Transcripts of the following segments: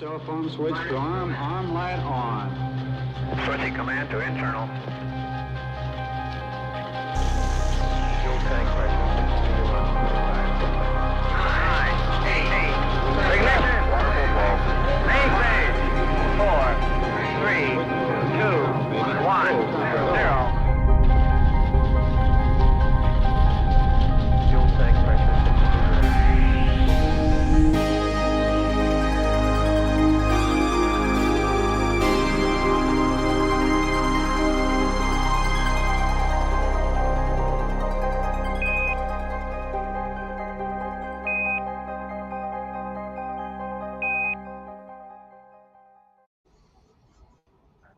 telephone switch to arm light on. Switching command to internal. Fuel tank pressure. 9, 8, ignition. Maintain. 4, 3, 2, 1, 0. Fuel tank pressure.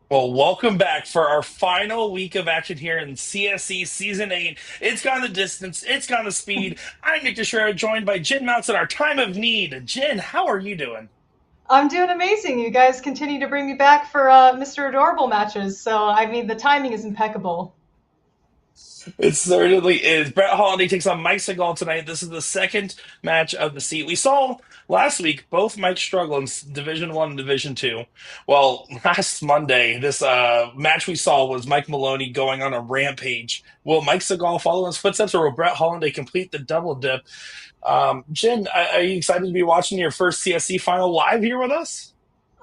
Well, welcome back for our final week of action here in CSC Season 8. It's gone the distance. It's gone the speed. I'm Nick Teixeira, joined by Jen Mounts at our time of need. Jen, how are you doing? I'm doing amazing. You guys continue to bring me back for Mr. Adorable matches. So, I mean, the timing is impeccable. It certainly is. Brett Hollinday takes on Mike Sigall tonight. This is the second match of the season. We saw last week both Mike struggle in Division 1 and Division 2. Well, last Monday, this match we saw was Mike Maloney going on a rampage. Will Mike Sigall follow in his footsteps, or will Brett Hollinday complete the double dip? Jen, are you excited to be watching your first CSC final live here with us?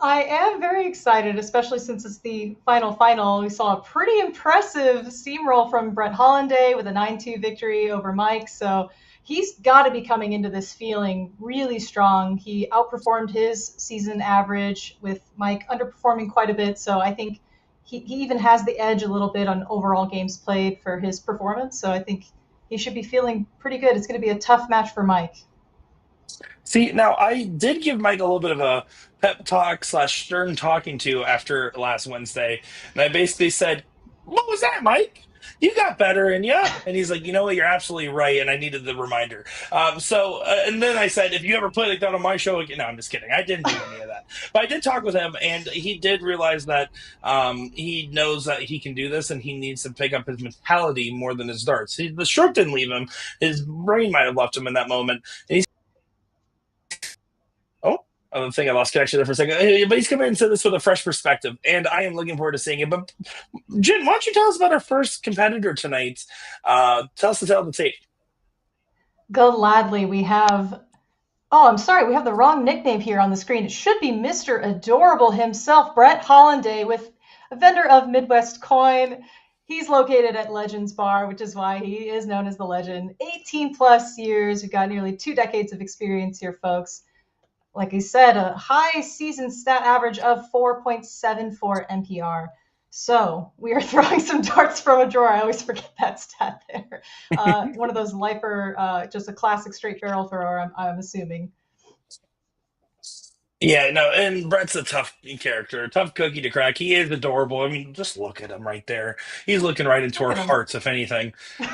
I am very excited, especially since it's the final. We saw a pretty impressive steamroll from Brett Hollinday with a 9-2 victory over Mike. So he's got to be coming into this feeling really strong. He outperformed his season average, with Mike underperforming quite a bit. So I think he even has the edge a little bit on overall games played for his performance. So I think he should be feeling pretty good. It's going to be a tough match for Mike. See, now I did give Mike a little bit of a pep talk / stern talking to after last Wednesday. And I basically said, "What was that, Mike? You got better in you." And he's like, "You know what? You're absolutely right." And I needed the reminder. And then I said, "If you ever play like that on my show again," no, I'm just kidding. I didn't do any of that. But I did talk with him, and he did realize that he knows that he can do this, and he needs to pick up his mentality more than his darts. The stroke didn't leave him. His brain might have left him in that moment. And he's I think I lost connection there for a second. But he's coming into this with a fresh perspective, and I am looking forward to seeing it. But Jen, why don't you tell us about our first competitor tonight? Tell us the tale of the tape. Gladly. We have the wrong nickname here on the screen. It should be Mr. Adorable himself, Brett Hollinday, with a vendor of Midwest Coin. He's located at Legends Bar, which is why he is known as the Legend. 18 plus years. We've got nearly 2 decades of experience here, folks. Like I said, a high season stat average of 4.74 MPR. So we are throwing some darts from a drawer. I always forget that stat there. One of those lifer, just a classic straight barrel thrower, I'm assuming. Yeah, no, and Brett's a tough character, a tough cookie to crack. He is adorable. I mean, just look at him right there. He's looking right into our hearts, if anything.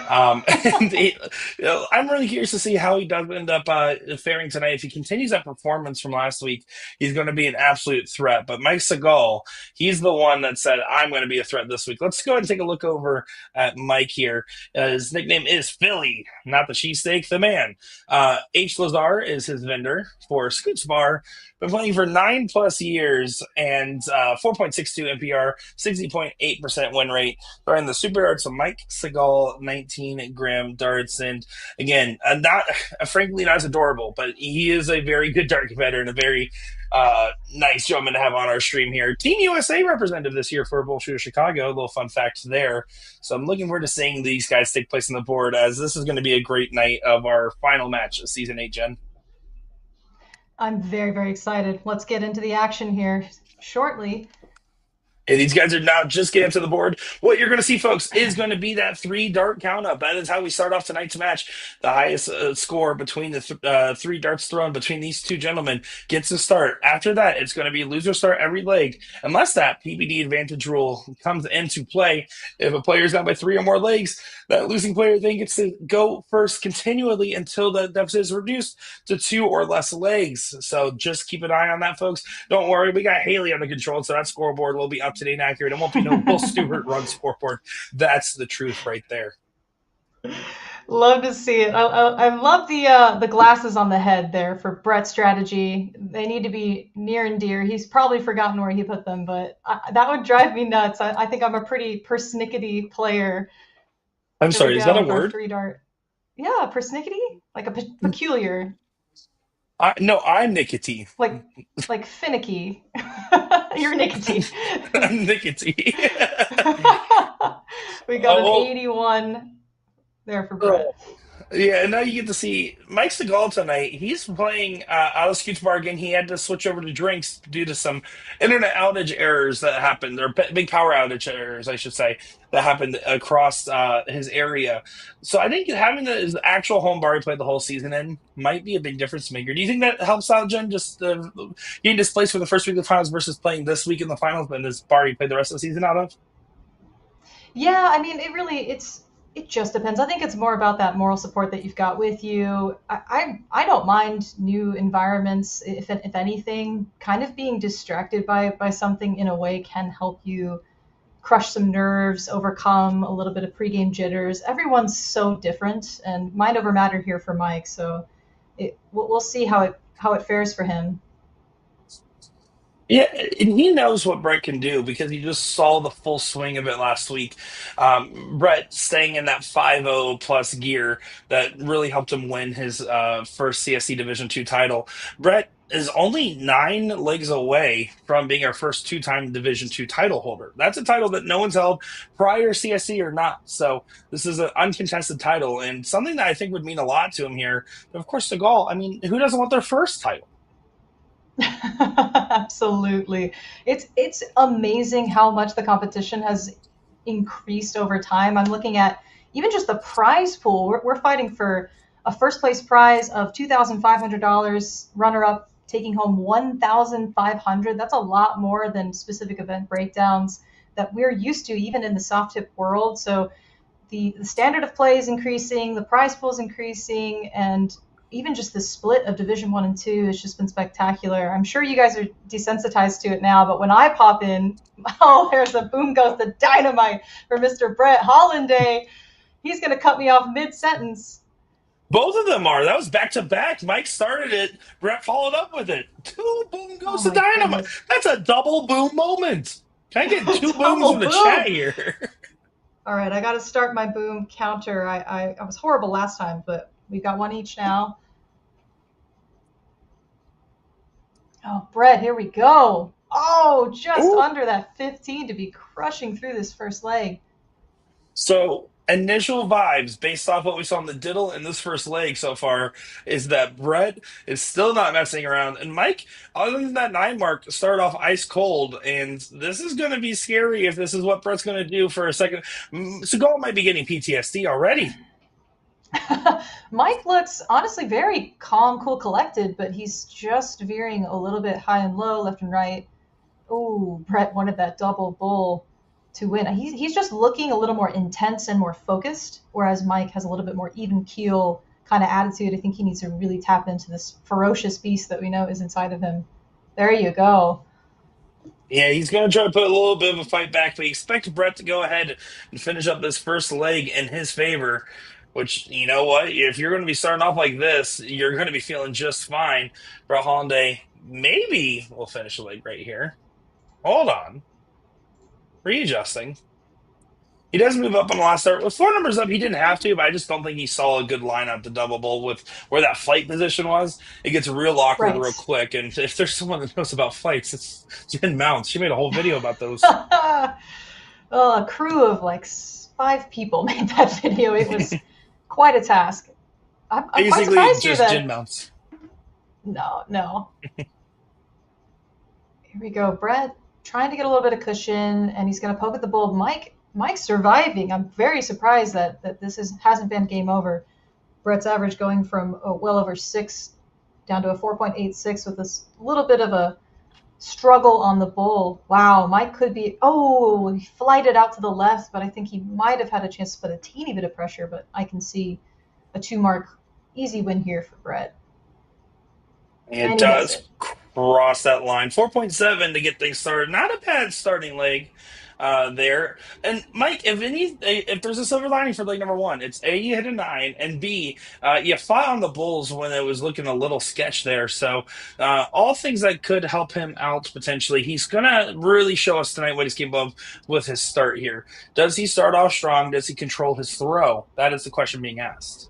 I'm really curious to see how he does end up faring tonight. If he continues that performance from last week, he's going to be an absolute threat. But Mike Sigall, he's the one that said, "I'm going to be a threat this week." Let's go ahead and take a look over at Mike here. His nickname is Philly, not the cheesesteak, the man. H. Lazar is his vendor for Scoots Bar. Been playing for 9+ years and 4.62 MPR, 60.8% win rate. Throwing the super darts of Mike Sigall, 19-gram darts. And again, frankly not as adorable, but he is a very good dart competitor and a very nice gentleman to have on our stream here. Team USA representative this year for Bullshooter Chicago. A little fun fact there. So I'm looking forward to seeing these guys take place on the board, as this is going to be a great night of our final match of Season 8, Jen. I'm very, very excited. Let's get into the action here shortly. And these guys are now just getting up to the board. What you're going to see, folks, is going to be that 3-dart count up. That is how we start off tonight's match. The highest score between the 3 darts thrown between these two gentlemen gets to start. After that, it's going to be loser start every leg, unless that PBD advantage rule comes into play. If a player is down by 3 or more legs, that losing player then gets to go first continually until the deficit is reduced to 2 or less legs. So just keep an eye on that, folks. Don't worry, we got Haley on the control, so that scoreboard will be up to date and accurate. It won't be no Will Stewart run scoreboard. That's the truth right there. Love to see it. I love the glasses on the head there for Brett's strategy. They need to be near and dear. He's probably forgotten where he put them, but that would drive me nuts. I think I'm a pretty persnickety player. I'm Here we sorry, is that go a with our word? three dart. Yeah, persnickety, like a peculiar, No, I'm nicotine. like like finicky. You're nickety. I'm nicotine. We got an Oh, 81 there for well, Brett. yeah, and now you get to see Mike Sigall tonight. He's playing out of Scoots Bargain. He had to switch over to drinks due to some internet outage errors that happened, or big power outage errors, I should say, that happened across his area. So I think having his actual home bar he played the whole season in might be a big difference maker. Do you think that helps out, Jen? Just getting displaced for the first week of the finals versus playing this week in the finals, and this bar he played the rest of the season out of? Yeah, I mean, it just depends. I think it's more about that moral support that you've got with you. I don't mind new environments. If anything, kind of being distracted by something in a way can help you crush some nerves, overcome a little bit of pregame jitters. Everyone's so different, and mind over matter here for Mike. So we'll see how it fares for him. Yeah, and he knows what Brett can do because he just saw the full swing of it last week. Brett staying in that 5-0 plus gear that really helped him win his first CSC Division 2 title. Brett is only 9 legs away from being our first two-time Division 2 title holder. That's a title that no one's held prior CSC or not. So this is an uncontested title and something that I think would mean a lot to him here. But of course, Seagal, I mean, who doesn't want their first title? Absolutely. It's amazing how much the competition has increased over time. I'm looking at even just the prize pool. We're fighting for a first place prize of $2,500, runner up taking home 1,500. That's a lot more than specific event breakdowns that we're used to, even in the soft tip world. So the standard of play is increasing, the prize pool is increasing, and even just the split of Division 1 and 2 has just been spectacular. I'm sure you guys are desensitized to it now, but when I pop in, oh, there's a boom goes the dynamite for Mr. Brett Hollinday. He's going to cut me off mid sentence. Both of them are. That was back to back. Mike started it. Brett followed up with it. Two boom Oh goes to my dynamite. goodness. That's a double boom moment. Can I get two booms from Double the boom. chat here? All right, I got to start my boom counter. I was horrible last time, but we've got one each now. Oh, Brett, here we go. Oh, just Ooh. under that 15 to be crushing through this first leg. So initial vibes based off what we saw in the diddle in this first leg so far is that Brett is still not messing around. And Mike, other than that 9 mark, started off ice cold. And this is going to be scary if this is what Brett's going to do for a second. Seagal might be getting PTSD already. Mike looks honestly very calm, cool, collected, but he's just veering a little bit high and low, left and right. Oh, Brett wanted that double bull to win. He's just looking a little more intense and more focused, whereas Mike has a little bit more even keel kind of attitude. I think he needs to really tap into this ferocious beast that we know is inside of him. There you go. Yeah, he's going to try to put a little bit of a fight back, but he expects Brett to go ahead and finish up this first leg in his favor. Which, you know what? If you're going to be starting off like this, you're going to be feeling just fine. Brett Holliday maybe will finish the leg right here. Hold on. Readjusting. He does move up on the last start. With 4 numbers up, he didn't have to, but I just don't think he saw a good lineup to double bowl with where that flight position was. It gets real awkward real Right. quick. And if there's someone that knows about flights, it's Jen Mounts. She made a whole video about those. Well, a crew of like 5 people made that video. It was quite a task. I'm quite Basically, surprised here just Jen that. Mounts. No, no. Here we go. Brett trying to get a little bit of cushion, and he's going to poke at the bull. Mike's surviving. I'm very surprised that this hasn't been game over. Brett's average going from well over 6 down to a 4.86 with this little bit of a struggle on the bull. Wow, Mike could be. Oh, he flighted out to the left, but I think he might have had a chance to put a teeny bit of pressure. But I can see a 2 mark easy win here for Brett, It and he makes does it. cross that line. 4.7 to get things started. Not a bad starting leg. there. And Mike, if there's a silver lining for leg number one, it's A, you hit a nine, and B, you fought on the Bulls when it was looking a little sketch there. So all things that could help him out potentially. He's gonna really show us tonight what he's capable of with his start here. Does he start off strong? Does he control his throw? That is the question being asked.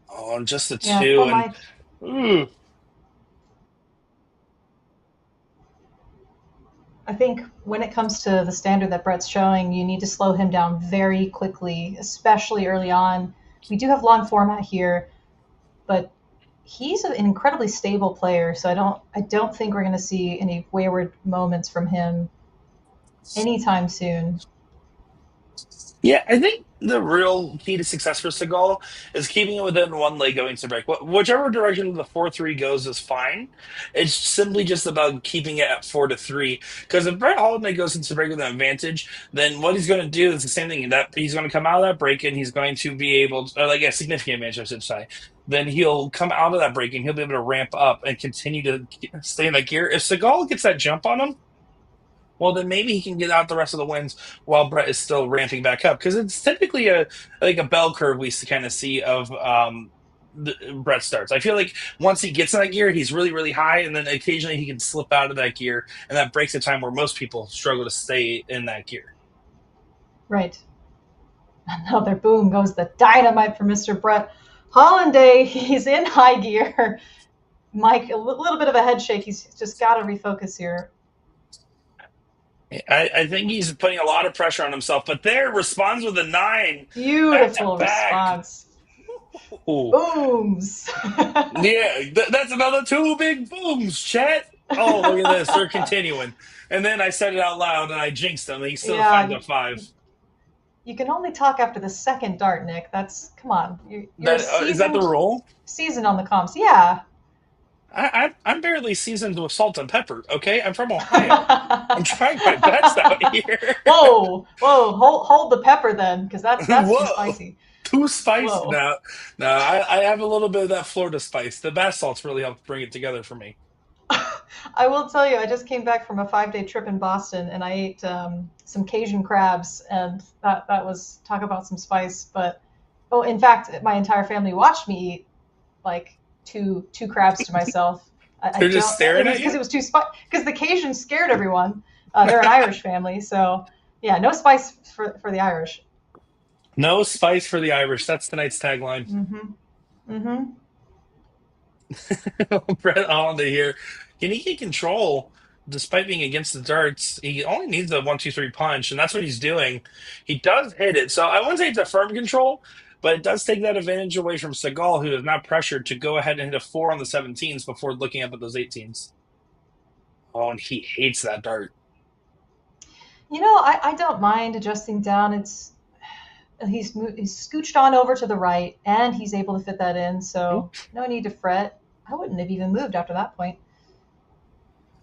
Oh, and just the Yeah, two, poor and Mike. ooh, I think when it comes to the standard that Brett's showing, you need to slow him down very quickly, especially early on. We do have long format here, but he's an incredibly stable player, so I don't think we're going to see any wayward moments from him anytime soon. yeah, I think the real key to success for Sigall is keeping it within one leg going to break. Whichever direction the 4-3 goes is fine. It's simply just about keeping it at 4-3. Because if Brett Holliday goes into break with an advantage, then what he's going to do is the same thing. That he's going to come out of that break and he's going to be able to, or like a significant advantage, I should say. Then he'll come out of that break and he'll be able to ramp up and continue to stay in that gear. If Sigall gets that jump on him, well, then maybe he can get out the rest of the wins while Brett is still ramping back up because it's typically a like a bell curve we kind of see of Brett starts. I feel like once he gets in that gear, he's really really high, and then occasionally he can slip out of that gear, and that breaks the time where most people struggle to stay in that gear. Right. Another boom goes the dynamite for Mr. Brett Hollinday. He's in high gear. Mike, a little bit of a head shake. He's just got to refocus here. I think he's putting a lot of pressure on himself, but there responds with a nine back to Beautiful back. response. Ooh. Booms. Yeah, that's another two big booms, Chet. Oh, look at this. They're continuing. And then I said it out loud and I jinxed him. He still finds Yeah, a five. you can only talk after the second dart, Nick. That's come on. You're a That is that the rule? seasoned on the comms. Yeah. I'm barely seasoned with salt and pepper. Okay, I'm from Ohio. I'm trying my best out here. Whoa. Hold the pepper then, because that's too Whoa, spicy. too spicy. Whoa. No, no. I have a little bit of that Florida spice. The bath salts really helped bring it together for me. I will tell you, I just came back from a 5-day trip in Boston, and I ate some Cajun crabs, and that was talk about some spice. But oh, in fact, my entire family watched me eat like two crabs to myself. I They're just don't. It staring was at because you. it was too spicy. Because the Cajuns scared everyone. They're an Irish family, so yeah, no spice for the Irish. No spice for the Irish. That's tonight's tagline. Mm-hmm. Mm-hmm. Brett Hollander here. Can he get control despite being against the darts? He only needs a 1-2-3 punch, and that's what he's doing. He does hit it. So I wouldn't say it's a firm control, but it does take that advantage away from Seagal, who is not pressured to go ahead and hit a four on the 17s before looking up at those 18s. Oh, and he hates that dart. I don't mind adjusting down. He's scooched on over to the right, and he's able to fit that in. So no need to fret. I wouldn't have even moved after that point.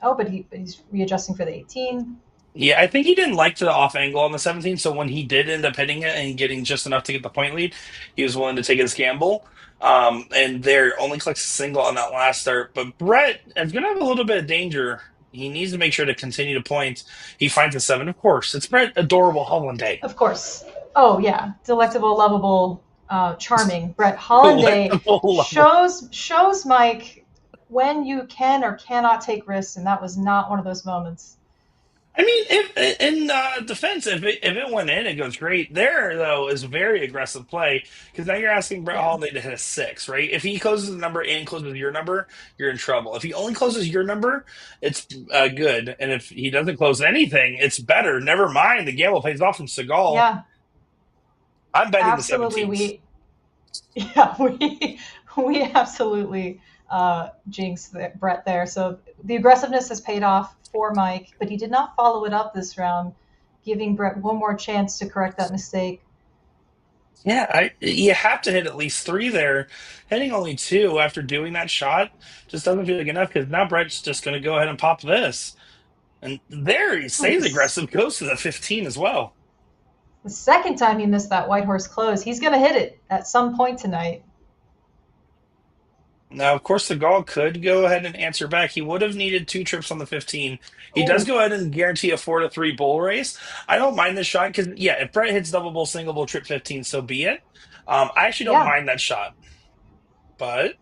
Oh, but he's readjusting for the 18. Yeah, I think he didn't like the off angle on the 17, so when he did end up hitting it and getting just enough to get the point lead, he was willing to take his gamble. And there only collects a single on that last start. But Brett is going to have a little bit of danger. He needs to make sure to continue to point. He finds a seven, of course. It's Brett, adorable Hollanday. Of course. Oh yeah, delectable, lovable, charming Brett Hollinday Delectable level. shows Mike when you can or cannot take risks, and that was not one of those moments. I mean, if in defense, if it went in, it goes great. There, though, is very aggressive play because now you're asking Brett Yeah. Holiday to hit a six, right? If he closes the number and closes your number, you're in trouble. If he only closes your number, it's good, and if he doesn't close anything, it's better. Never mind, the gamble pays off from Seagal. Yeah, I'm betting the absolutely. 17s. We absolutely jinxed Brett there. So the aggressiveness has paid off for Mike, but he did not follow it up this round, giving Brett one more chance to correct that mistake. Yeah, you have to hit at least three there. Hitting only two after doing that shot just doesn't feel like enough because now Brett's just going to go ahead and pop this. And there he Oh, stays aggressive, goes to the 15 as well. the second time he missed that white horse close. He's going to hit it at some point tonight. Now, of course, Sigall could go ahead and answer back. He would have needed 2 trips on the 15. He does Oh, go ahead and guarantee a 4-3 bull race. I don't mind this shot because, yeah, if Brett hits double bull, single bull, trip 15, so be it. I actually don't yeah. mind that shot. But,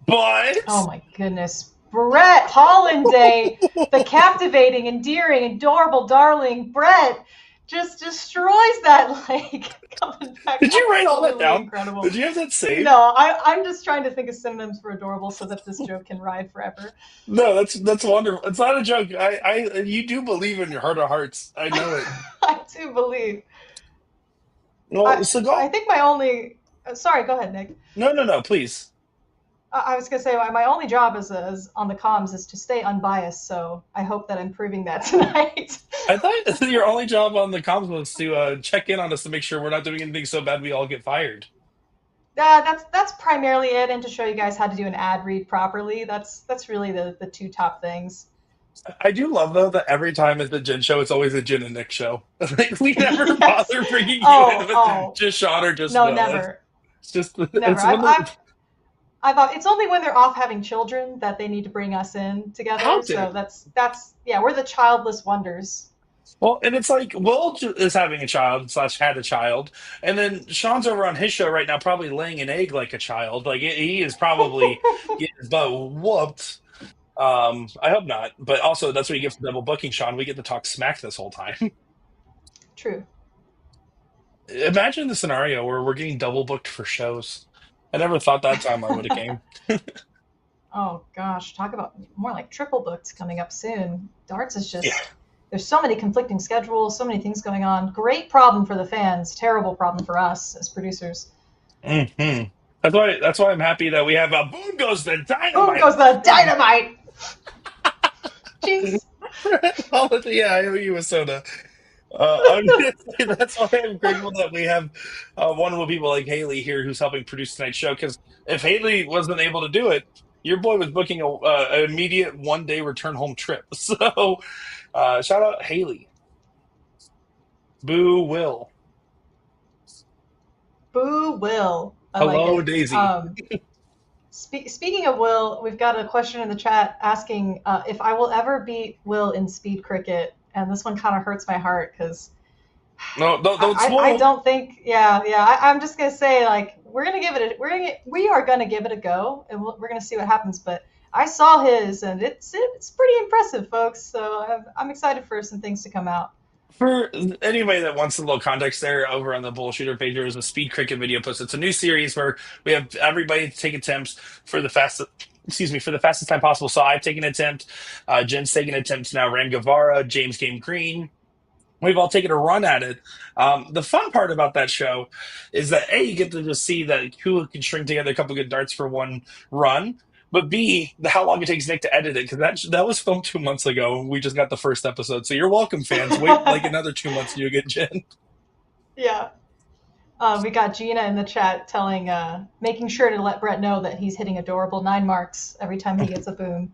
Oh my goodness. Brett Hollinday, the captivating, endearing, adorable, darling Brett just destroys that leg coming back. did you write all that Absolutely down? incredible. Did you have that saved? No, I'm just trying to think of synonyms for adorable so that this joke can ride forever. No, that's wonderful. It's not a joke. You do believe in your heart of hearts. I know it. I do believe. Well, I Sigall, think my only. Sorry, go ahead, Nick. no, please. I was gonna say my only job as on the comms is to stay unbiased, so I hope that I'm proving that tonight. I thought your only job on the comms was to check in on us to make sure we're not doing anything so bad we all get fired. That's primarily it, and to show you guys how to do an ad read properly. That's really the two top things. I do love though that every time it's a Jen show, it's always a Jen and Nick show. Like we never Yes. bother bringing you in Oh, with oh, just Sean or just no, Will. never, It's just never. it's one of the, I thought it's only when they're off having children that they need to bring us in how together. dare. So that's yeah, we're the childless wonders. Well, and it's like is having a child slash had a child, and then Sean's over on his show right now, probably laying an egg like a child. Like he is probably getting his butt whooped. I hope not, but also that's what you get for double booking, Sean. We get to talk smack this whole time. True. Imagine the scenario where we're getting double booked for shows. I never thought that time I would have came. Oh gosh, talk about more like triple booked coming up soon. Darts is Yeah. just there's so many conflicting schedules, so many things going on. Great problem for the fans, terrible problem for us as producers. Hmm. That's why I'm happy that we have a boom goes the Boom dynamite. goes the dynamite. Jinx. Yeah, I owe you a soda. I'm gonna say that's why I'm grateful that we have wonderful people like Haley here who's helping produce tonight's show. Because if Haley wasn't able to do it, your boy was booking an immediate 1 day return home trip. So shout out Haley. Boo Will. Boo Will. I like Hello it. Daisy. Speaking of Will, we've got a question in the chat asking if I will ever beat Will in speed cricket, and this one kind of hurts my heart because No, don't I spoil. don't think I'm just gonna say like we are gonna give it a go and we're gonna see what happens. But I saw his and it's pretty impressive, folks. So I'm excited for some things to come out. For anybody that wants a little context there, over on the Bullshooter page, there is a speed cricket video post. It's a new series where we have everybody take attempts for the fastest. Excuse me, for the fastest time possible. So I've taken an attempt. Jen's taken attempts now. Ram Guevara, James Game Green. We've all taken a run at it. The fun part about that show is that A, you get to just see that who can string together a couple good darts for one run, but B, how long it takes Nick to edit it because that was filmed 2 months ago. And we just got the first episode, so you're welcome, fans. Wait like another 2 months, you get Jen. Yeah. We got Gina in the chat telling, making sure to let Brett know that he's hitting adorable 9 marks every time he gets a boom.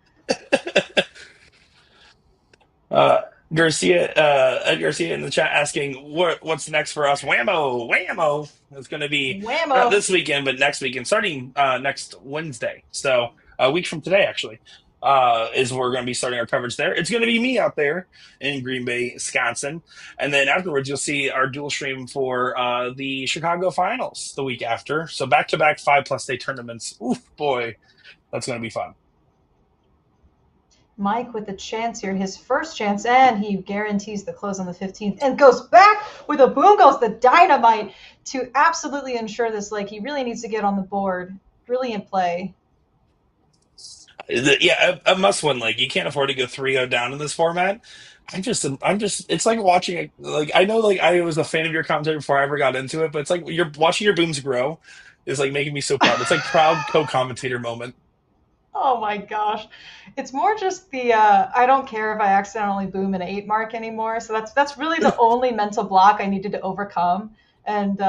Uh, Garcia in the chat asking what's next for us. Whammo. It's going to be not Whammo! this weekend, but next weekend, starting next Wednesday. So a week from today, actually, is where we're going to be starting our coverage there. It's going to be me out there in Green Bay, Wisconsin, and then afterwards you'll see our dual stream for the Chicago Finals the week after. So back-to-back 5+ day tournaments. Oof, boy, that's going to be fun. Mike with the chance here, his first chance, and he guarantees the close on the 15th and goes back with a boom goes the dynamite to absolutely ensure this leg. He really needs to get on the board. Brilliant play. Yeah, a must win. Like you can't afford to go 3-0 down in this format. I'm just. It's like watching it. Like I know, like I was a fan of your commentary before I ever got into it, but it's like you're watching your booms grow is like making me so proud. It's like proud co-commentator moment. Oh my gosh. It's more just the I don't care if I accidentally boom an 8 mark anymore. So that's really the only mental block I needed to overcome. And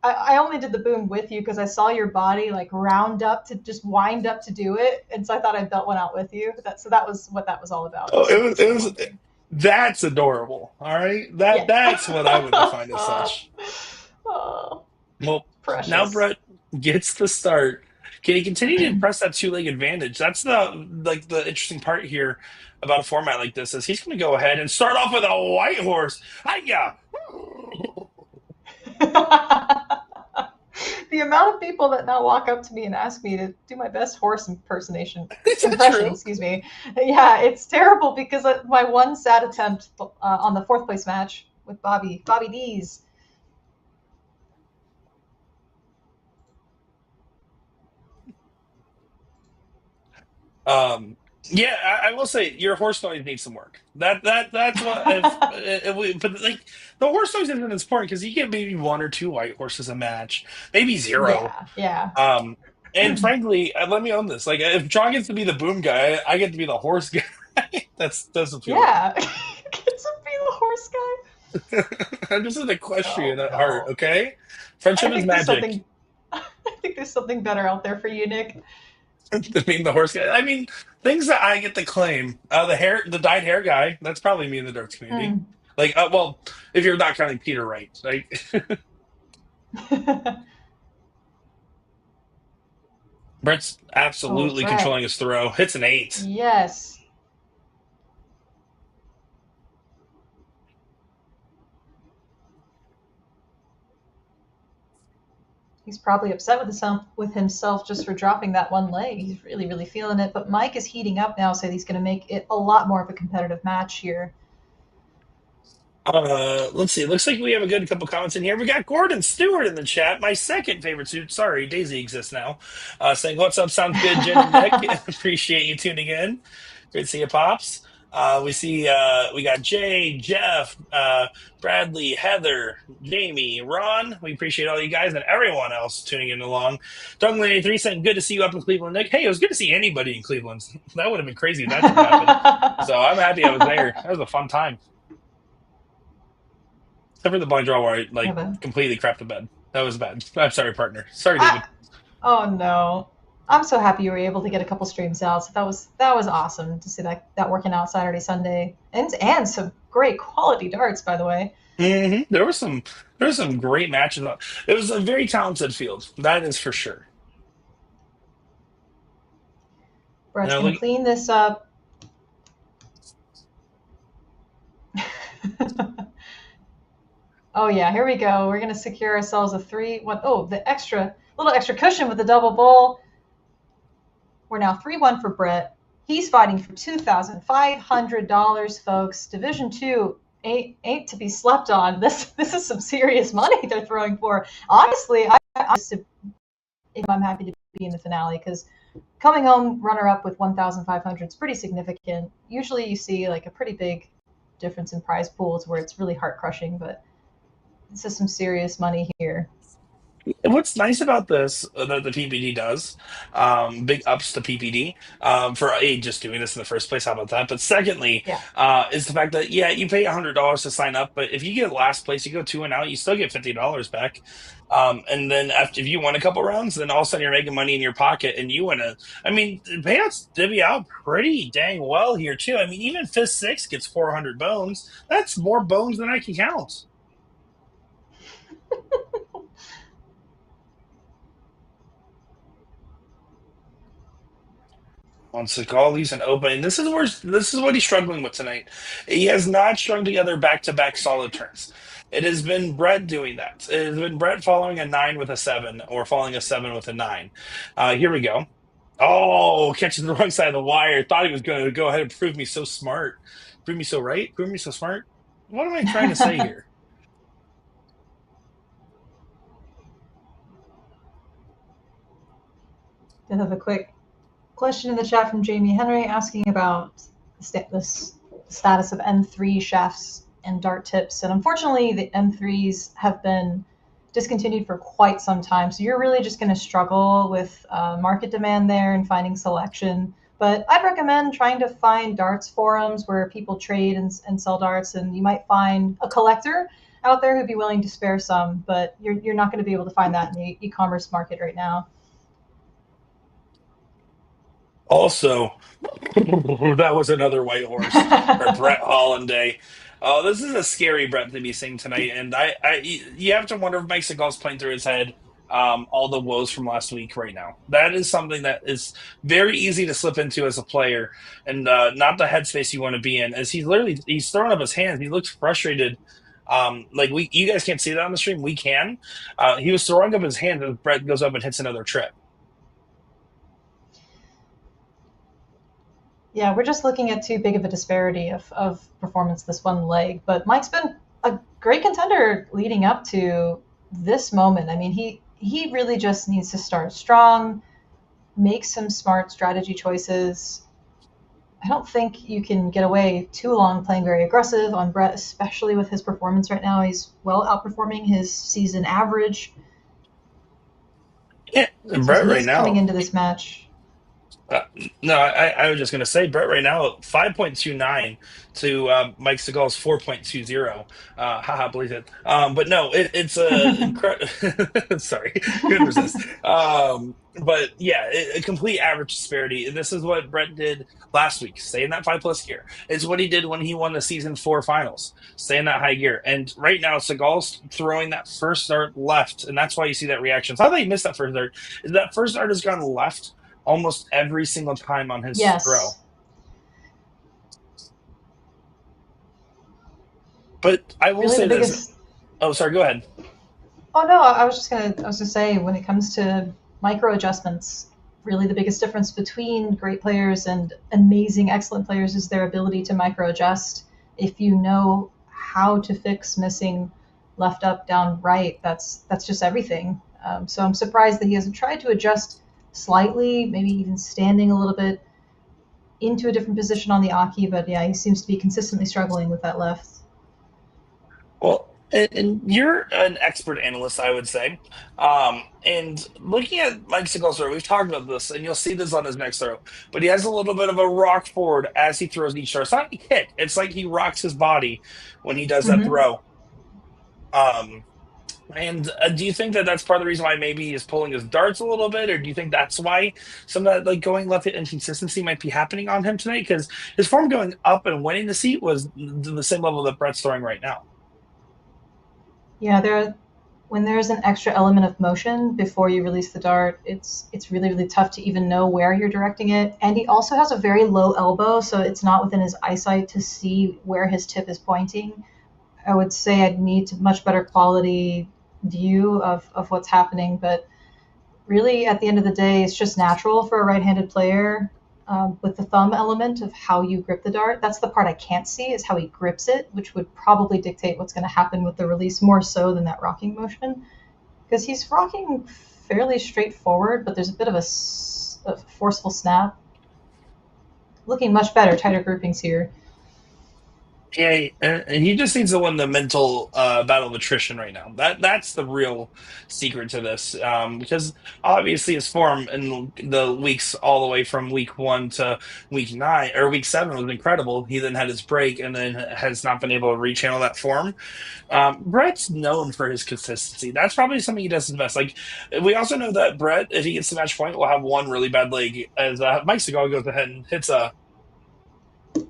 I only did the boom with you because I saw your body like round up to just wind up to do it. And so I thought I'd belt one out with you. That was what that was all about. Oh, Just it the was. one thing. That's adorable. All right, Yeah. that's what I would define as such. Oh, Well, now precious. Brett gets the start. Can he continue to impress that two-leg advantage? That's the interesting part here about a format like this is he's going to go ahead and start off with a white horse. Hiya! The amount of people that now walk up to me and ask me to do my best horse Is that impression, true? excuse me. Yeah, it's terrible because my one sad attempt on the fourth place match with Bobby D's. Yeah, I will say your horse noise needs some work. That's what if we, but like the horse noise isn't as important because you get maybe one or two white horses a match, maybe zero. Yeah, yeah, Um, and frankly, let me own this. Like if John gets to be the boom guy, I get to be the horse guy. That's doesn't feel right. yeah. Get to be the horse guy. I'm just an Oh equestrian at heart. no, Okay, I friendship is think there's magic. something. I think there's something better out there for you, Nick. I mean, the horse guy. I mean, things that I get to claim. The dyed hair guy. That's probably me in the darts community. Mm. Like, well, if you're not counting Peter Wright, like Brett's Oh, absolutely Brett. controlling his throw. Hits an eight. Yes. He's probably upset with himself just for dropping that one leg. He's really, really feeling it. But Mike is heating up now, so he's going to make it a lot more of a competitive match here. Let's see. Looks like we have a good couple comments in here. We got Gordon Stewart in the chat. My second favorite suit. Sorry, Daisy exists now. Saying what's up? Sounds good, Jen and Nick. Appreciate you tuning in. Great to see you, pops. We got Jay, Jeff, Bradley, Heather, Jamie, Ron. We appreciate all you guys and everyone else tuning in along. Dungley83 saying good to see you up in Cleveland, Nick. Hey, it was good to see anybody in Cleveland. That would have been crazy if that didn't happen. So I'm happy I was there. That was a fun time. Except for the blind draw where I like Yeah, completely crapped the bed. That was bad. I'm sorry, partner. Sorry, David. I, oh no. I'm so happy you were able to get a couple streams out. So that was awesome to see that working out Saturday, Sunday, and some great quality darts, by the way. There were some great matches. It was a very talented field. That is for sure. Brett's Now gonna look, clean this up. Oh yeah, here we go. We're gonna secure ourselves a 3-1. Oh, the little extra cushion with the double bowl. We're now 3-1 for Brett. He's fighting for $2,500, folks. Division two ain't to be slept on. This is some serious money they're throwing for. Honestly, I'm happy to be in the finale because coming home runner up with 1,500 is pretty significant. Usually you see like a pretty big difference in prize pools where it's really heart crushing, but this is some serious money here. what's nice about this that the PPD does, big ups to PPD for just doing this in the first place. How about that? But secondly, Yeah. is the fact that yeah, you pay $100 to sign up, but if you get last place, you go two and out, you still get $50 back. And then if you win a couple rounds, then all of a sudden you're making money in your pocket, and you win a. I mean, the payouts divvy out pretty dang well here too. I mean, even fifth six gets 400 bones. That's more bones than I can count. On Sigall, an opening. This is what he's struggling with tonight. He has not strung together back-to-back solid turns. It has been Brett doing that. It has been Brett following a nine with a seven, or following a seven with a nine. Here we go. Oh, catching the wrong side of the wire. Thought he was going to go ahead and prove me so smart, prove me so right, prove me so smart. What am I trying to say here? I have a quick question in the chat from Jamie Henry asking about the status of M3 shafts and dart tips. And unfortunately, the M3s have been discontinued for quite some time. So you're really just going to struggle with market demand there and finding selection. But I'd recommend trying to find darts forums where people trade and sell darts, and you might find a collector out there who'd be willing to spare some, but you're not going to be able to find that in the e-commerce market right now. Also, that was another white horse for Brett Hollinday. Oh, this is a scary Brett to be seeing tonight, and you have to wonder if Mike Sigall's playing through his head. all the woes from last week right now. That is something that is very easy to slip into as a player, and not the headspace you want to be in. As he's throwing up his hands, he looks frustrated. Like you guys can't see that on the stream. We can. He was throwing up his hands as Brett goes up and hits another trip. Yeah, we're just looking at too big of a disparity of performance this one leg. But Mike's been a great contender leading up to this moment. I mean, he really just needs to start strong, make some smart strategy choices. I don't think you can get away too long playing very aggressive on Brett, especially with his performance right now. He's well outperforming his season average. Yeah, and So Brett right he's coming now. into this match. Uh, no, I was just going to say, Brett right now, 5.29 to Mike Sigall's 4.20. Haha, believe it. But no, it's a incredible. Sorry, couldn't resist. But yeah, a complete average disparity. And this is what Brett did last week, stay in that 5+ gear. It's what he did when he won the season 4 finals, stay in that high gear. And right now, Sigall's throwing that first dart left, and that's why you see that reaction. It's not that he missed that first dart, is that first dart has gone left almost every single time on his throw. Yes. But I will Really say the this. biggest. Oh, sorry, go ahead. Oh no, I was gonna say when it comes to micro adjustments, really the biggest difference between great players and amazing, excellent players is their ability to micro adjust. If you know how to fix missing left, up, down, right, that's just everything. So I'm surprised that he hasn't tried to adjust slightly, maybe even standing a little bit into a different position on the Aki. But yeah, he seems to be consistently struggling with that left. Well, and you're an expert analyst, I would say. And looking at Mike Sigall's throw, we've talked about this, and you'll see this on his next throw. But he has a little bit of a rock forward as he throws each throw. It's not a kick; it's like he rocks his body when he does that Mm-hmm. throw. Um, And do you think that that's part of the reason why maybe he's pulling his darts a little bit, or do you think that's why some of that like going left hit inconsistency might be happening on him tonight? Because his form going up and winning the seat was the same level that Brett's throwing right now. Yeah, when there's an extra element of motion before you release the dart, it's really really tough to even know where you're directing it. And he also has a very low elbow, so it's not within his eyesight to see where his tip is pointing. I would say I'd need a much better quality view of what's happening, but really at the end of the day, it's just natural for a right-handed player with the thumb element of how you grip the dart. That's the part I can't see is how he grips it, which would probably dictate what's going to happen with the release more so than that rocking motion. Because he's rocking fairly straightforward, but there's a bit of a forceful snap. Looking much better, tighter groupings here. Yeah, and he just needs to win the mental battle of attrition right now. That's the real secret to this, because obviously his form in the weeks all the way from week 1 to week 9 or week 7 was incredible. He then had his break and then has not been able to rechannel that form. Brett's known for his consistency. That's probably something he does his best. Like we also know that Brett, if he gets to match point, will have one really bad leg. As Mike Sigall goes ahead and hits a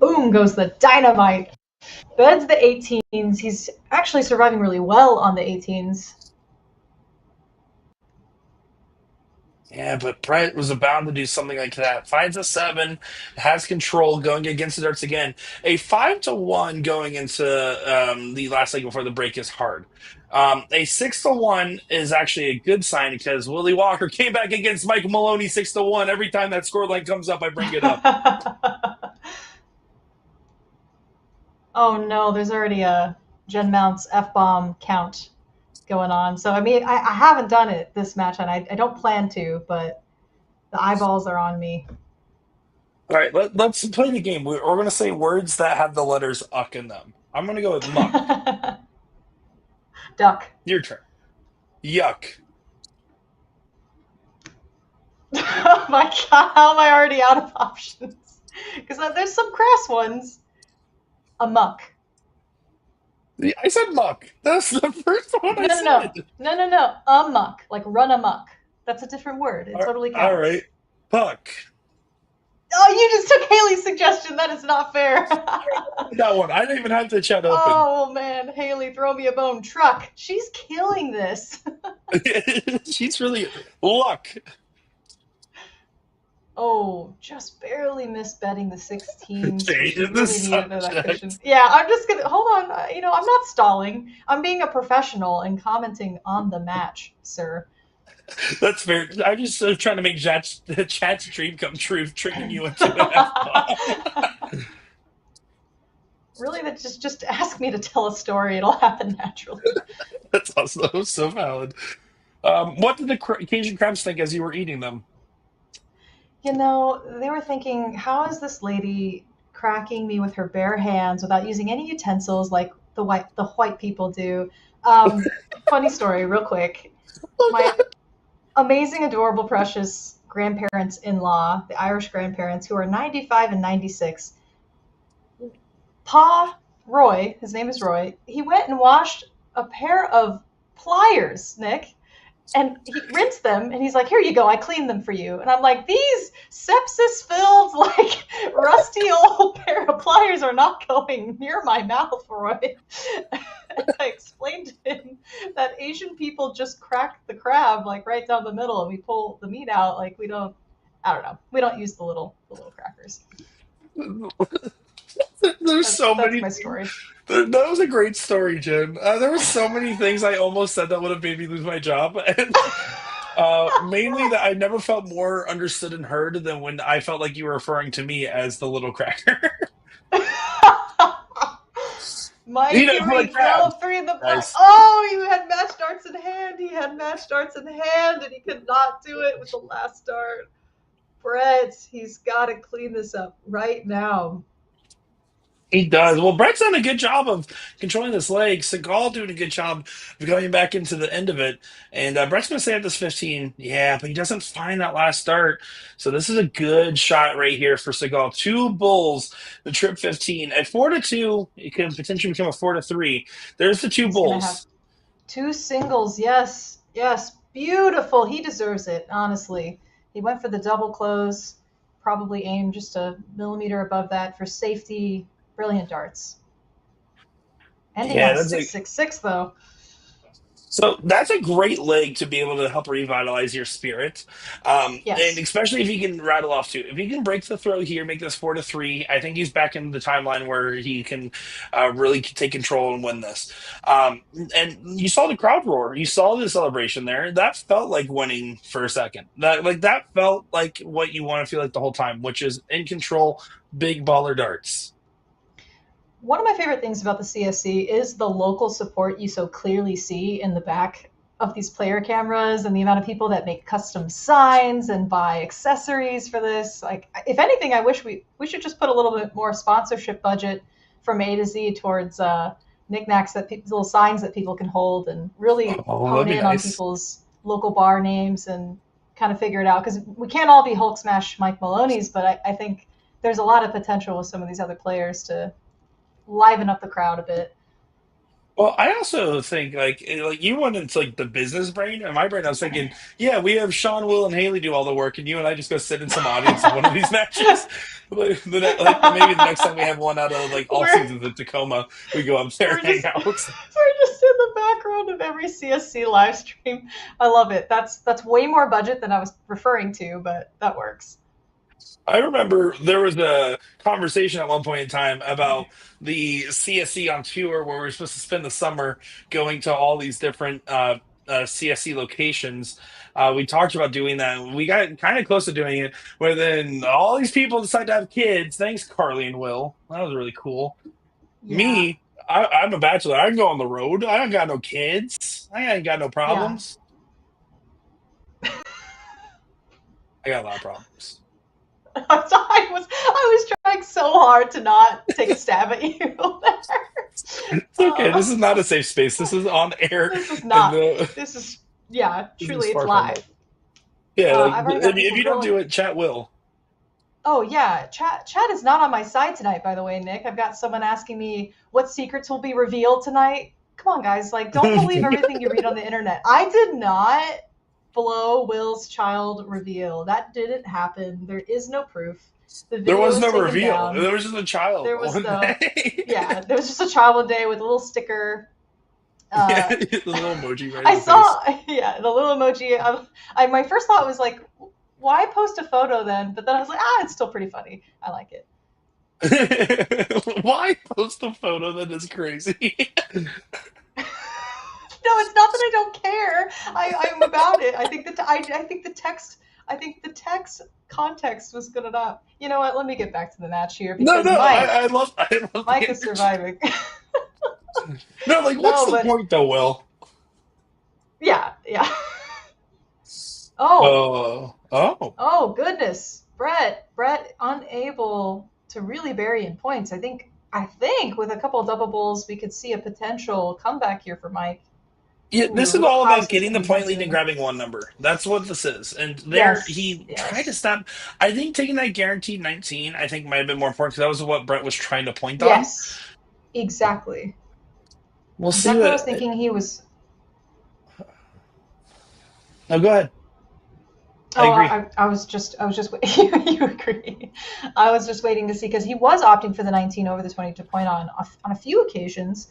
Boom goes the dynamite. That's the 18s. He's actually surviving really well on the 18s. Yeah, but Brett was about to do something like that. Finds a 7, has control going against the darts again. A 5-1 going into the last leg before the break is hard. A 6-1 is actually a good sign because Willie Walker came back against Mike Maloney 6-1. Every time that scoreline comes up, I bring it up. Oh no, there's already a Jen Mount's F-bomb count going on. So, I mean, I haven't done it this match, and I don't plan to, but the eyeballs are on me. All right, let's play the game. We're going to say words that have the letters uck in them. I'm going to go with muck. Duck. Your turn. Yuck. Oh my god, how am I already out of options? Because there's some crass ones. Amuck. I said muck. That's the first one I said. No. Amuck. Like run amok. That's a different word. It totally counts. All right. Puck. Oh, you just took Haley's suggestion. That is not fair. That one. I didn't even have the chat open. Oh man, Haley, throw me a bone. Truck. She's killing this. She's really luck. Oh, just barely missed betting the 16s. Change She in the really needed that cushion. subject. Yeah, I'm just gonna hold on. I'm not stalling. I'm being a professional and commenting on the match, sir. That's fair. I'm just trying to make chat's dream come true, tricking you into an F bomb. Really, that just ask me to tell a story. It'll happen naturally. That's also so valid. What did the Cajun crabs think as you were eating them? They were thinking, how is this lady cracking me with her bare hands without using any utensils like the white people do? Funny story, real quick. My amazing, adorable, precious grandparents-in-law, the Irish grandparents, who are 95 and 96. Pa Roy, his name is Roy, he went and washed a pair of pliers, Nick, and he rinsed them, and he's like, here you go, I cleaned them for you. And I'm like, these sepsis-filled, like, rusty old pair of pliers are not going near my mouth, Roy. And I explained to him that Asian people just crack the crab, like, right down the middle, and we pull the meat out, like, we don't use the little crackers. There's so That's many my things. story. That was a great story, Jen. There were so many things I almost said that would have made me lose my job, and mainly that I never felt more understood and heard than when I felt like you were referring to me as the little cracker. Mike, Eat it here for the we go. crabs, 3 in the black. guys. Oh, he had match darts in hand. He had match darts in hand, and he could not do it with the last dart. Brett, he's got to clean this up right now. He does. Well, Brett's done a good job of controlling this leg. Sigall doing a good job of going back into the end of it. And Brett's going to stay at this 15. Yeah, but he doesn't find that last start. So this is a good shot right here for Sigall. Two bulls, the trip 15. At 4-2, it can potentially become a 4-3. There's the two He's going to have bulls. 2 singles. Yes, yes. Beautiful. He deserves it, honestly. He went for the double close, probably aimed just a millimeter above that for safety. Brilliant darts. Ending on Yeah, a that's 666, though. so that's a great leg to be able to help revitalize your spirit, and Yes. especially if he can rattle off too. If he can break the throw here, make this 4-3, I think he's back in the timeline where he can really take control and win this. And you saw the crowd roar, you saw the celebration there. That felt like winning for a second. That felt like what you want to feel like the whole time, which is in control, big baller darts. One of my favorite things about the CSC is the local support you so clearly see in the back of these player cameras and the amount of people that make custom signs and buy accessories for this. Like, if anything, I wish we should just put a little bit more sponsorship budget from A to Z towards knickknacks little signs that people can hold and really Oh, that'd hone be in on nice. people's local bar names and kind of figure it out. Because we can't all be Hulk Smash Mike Maloney's, but I think there's a lot of potential with some of these other players to liven up the crowd a bit. Well, I also think like you went into like the business brain, and my brain I was thinking, yeah, we have Sean, Will, and Haley do all the work, and you and I just go sit in some audience of one of these matches. Like maybe the next time we have one out of like all we're seasons in Tacoma, we go up there we're and hang just out. we're just in the background of every CSC live stream. I love it. That's way more budget than I was referring to, but that works. I remember there was a conversation at one point in time about the CSC on tour where we were supposed to spend the summer going to all these different CSC locations. We talked about doing that. We got kind of close to doing it, where then all these people decided to have kids. Thanks, Carly and Will. That was really cool. Yeah, Me, I'm a bachelor. I can go on the road. I don't got no kids. I ain't got no yeah. problems. I got a lot of problems. I was trying so hard to not take a stab at you there. It's okay. Uh, This is not a safe space. This is on air, this is and not. This is yeah. this is Truly, it's far from it. live. Yeah, like I've already got if people you don't do grilling. it, chat will. Oh yeah, chat is not on my side tonight. By the way, Nick, I've got someone asking me what secrets will be revealed tonight. Come on, guys! Like, don't believe everything you read on the internet. I did not. blow Will's child reveal. That didn't happen. There is no proof. The There video was was no taken reveal. down. There was just a child There was one no, day. yeah, there was just a child one day with a little sticker. Yeah, Uh, the little emoji right in I the face. saw, yeah, the little emoji. My first thought was like, why post a photo then? But then I was like, it's still pretty funny. I like it. Why post a photo that is crazy? No, it's not that I don't care. I'm about it. I think that I think the text. I think the text context was good enough. You know what? Let me get back to the match here No, because no, Mike, I love the Mike is energy. surviving. No, like, what's No, the but point though, Will? yeah, yeah. Oh, Oh. oh goodness, Brett unable to really bury in points. I think with a couple of double bulls, we could see a potential comeback here for Mike. Yeah, Ooh, this the is little all house about is getting going the to be point lead and tempting. grabbing one number. That's what this is. And there, Yes, he tried to yes, stop. I think taking that guaranteed 19, I think might have been more important because that was what Brett was trying to point on. yes, exactly. We'll see Exactly what I what. was thinking. He was. No, go ahead. I Oh, agree. I was just you agree. I was just waiting to see because he was opting for the 19 over the 22 point on a few occasions.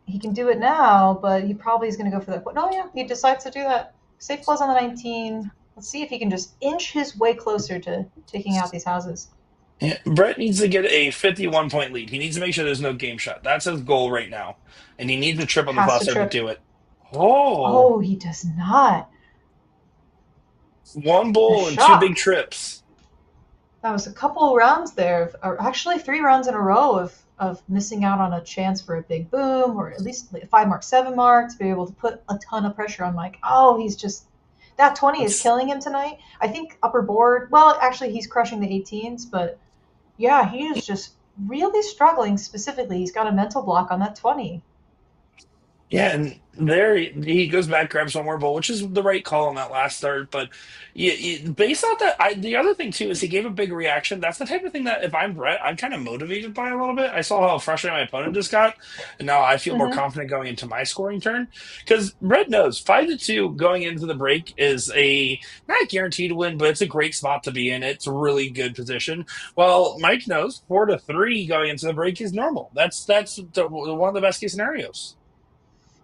He can do it now, but he probably is going to go for that. No, yeah, he decides to do that. Safe close on the 19. Let's see if he can just inch his way closer to taking out these houses. Yeah, Brett needs to get a 51 point lead. He needs to make sure there's no game shot. That's his goal right now. And he needs to trip on this Has last to start to trip. do it. Oh, Oh, he does not. one The bull and two big shock. trips. That was a couple rounds there, or actually 3 rounds in a row of missing out on a chance for a big boom, or at least like a 5 mark, 7 mark to be able to put a ton of pressure on Mike. Oh, he's just that 20 is That's killing him tonight. I think upper board. Well, actually, he's crushing the 18s, but yeah, he is just really struggling. Specifically, he's got a mental block on that 20. Yeah, and there he goes back, grabs one more bowl, which is the right call on that last start. But based on that, the other thing too is he gave a big reaction. That's the type of thing that if I'm Brett, I'm kind of motivated by a little bit. I saw how frustrated my opponent just got, and now I feel more Mm-hmm. confident going into my scoring turn because Brett knows 5-2 going into the break is a not guaranteed win, but it's a great spot to be in. It's a really good position. Well, Mike knows 4-3 going into the break is normal. One of the best case scenarios.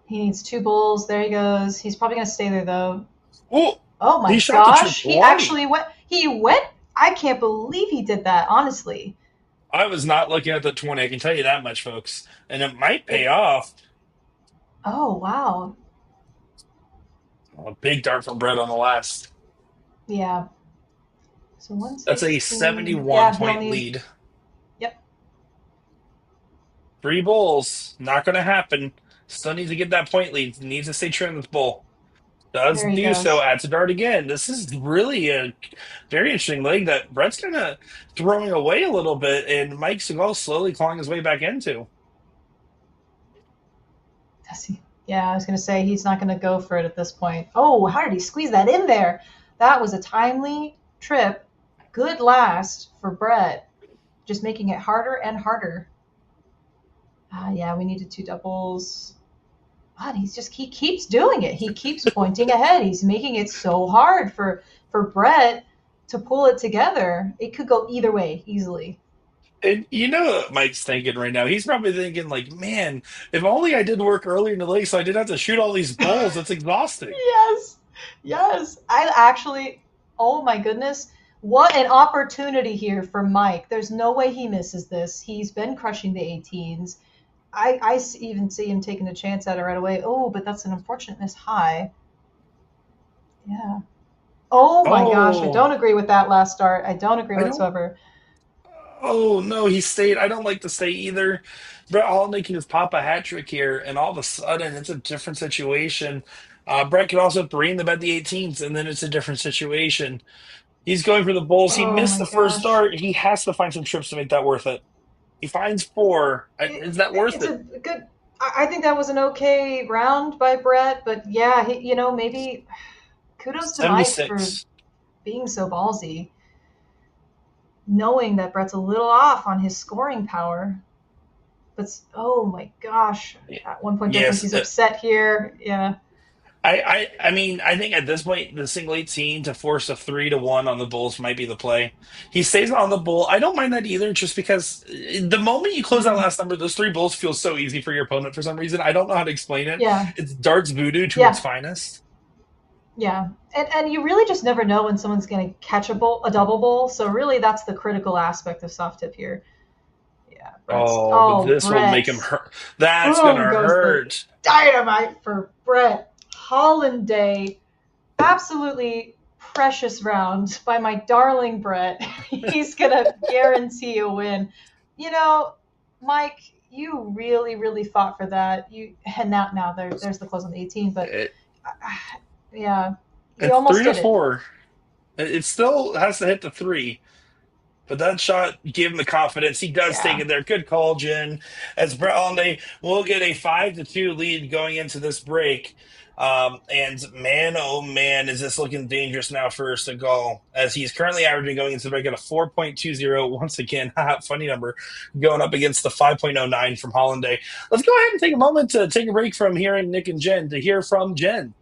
He needs 2 bulls. There he goes. He's probably gonna stay there though. Oh, Oh my he shot the trip gosh, he 20. actually went. He went. I can't believe he did that. Honestly, I was not looking at the 20. I can tell you that much, folks. And it might pay it. off. Oh wow. A big dart from Brett on the last. Yeah. So That's a 116. 71 Yeah, he'll point need. lead. Yep. Three bulls. Not going to happen. Still needs to get that point lead. Needs to stay true in this bull. Does There he do so. goes. Adds a dart again. This is really a very interesting leg that Brett's kind of throwing away a little bit, and Mike Sigall slowly clawing his way back into. Does he? Yeah, I was gonna say he's not gonna go for it at this point. Oh, how did he squeeze that in there? That was a timely trip. Good last for Brett. Just making it harder and harder. Yeah, we needed 2 doubles. God, he keeps doing it. He keeps pointing ahead. He's making it so hard for Brett to pull it together. It could go either way easily. And you know what Mike's thinking right now? He's probably thinking, like, man, if only I did work earlier in the league so I didn't have to shoot all these balls. That's exhausting. Yes, yes. I actually, oh my goodness, what an opportunity here for Mike. There's no way he misses this. He's been crushing the 18s. Even see him taking a chance at it right away. Oh, but that's an unfortunate miss high. Yeah. Oh my gosh, I don't Oh, agree with that last start. I don't agree I don't. whatsoever. Oh, no, he stayed. I don't like to stay either. Brett Hollinday can just pop a hat trick here, and all of a sudden it's a different situation. Brett could also three in the bet the 18s, and then it's a different situation. He's going for the Bulls. He Oh missed my the first gosh. start. He has to find some trips to make that worth it. He finds four. Is that worth It's it? a good. I think that was an okay round by Brett, but yeah, maybe kudos to Mike for 76. being so ballsy, knowing that Brett's a little off on his scoring power. But oh my gosh, at one point difference, Yes. he's upset here. Yeah. I mean, I think at this point, the single 18 to force a 3-1 on the Bulls might be the play. He stays on the Bull. I don't mind that either, just because the moment you close that Mm, last number, those three Bulls feel so easy for your opponent for some reason. I don't know how to explain it. yeah, It's darts voodoo to its yeah, finest. yeah. And you really just never know when someone's going to catch a double bowl. So really, that's the critical aspect of soft tip here. Yeah, Brett's. Oh, but Oh, this will make him Brett. hurt. That's gonna Boom goes the hurt. dynamite for Brett Hollinday. Absolutely precious round by my darling Brett. He's going to guarantee a win. You know, Mike, you really, really fought for that. And now there's the close on the 18, but It, yeah, he it's almost three to did it. four. It still has to hit the three. But that shot gave him the confidence. He does take Yeah. it there. Good call, Jen. As Brett Holliday will get a 5-2 lead going into this break. And man, oh man, is this looking dangerous now for Sigall, as he's currently averaging going into the break at a 4.20. Once again, funny number, going up against the 5.09 from Holliday. Let's go ahead and take a moment to take a break from hearing Nick and Jen to hear from Jen.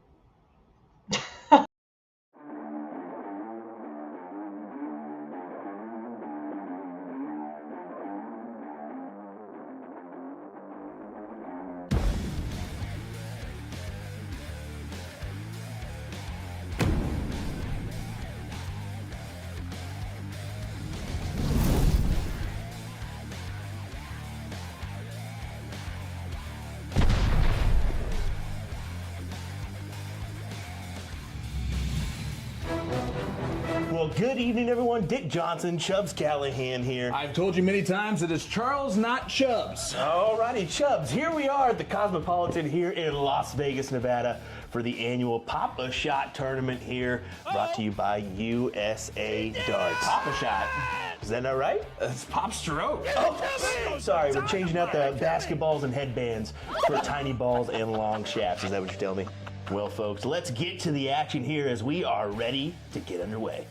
Well, good evening, everyone. Dick Johnson, Chubbs Callahan here. I've told you many times that it's Charles, not Chubbs. Alrighty, Chubbs, here we are at the Cosmopolitan here in Las Vegas, Nevada for the annual Pop a Shot tournament here, brought to you by USA Darts. Pop a shot. Is that not right? It's Pop Stroke. Oh, sorry, we're changing out the basketballs and headbands for tiny balls and long shafts. Is that what you're telling me? Well, folks, let's get to the action here as we are ready to get underway.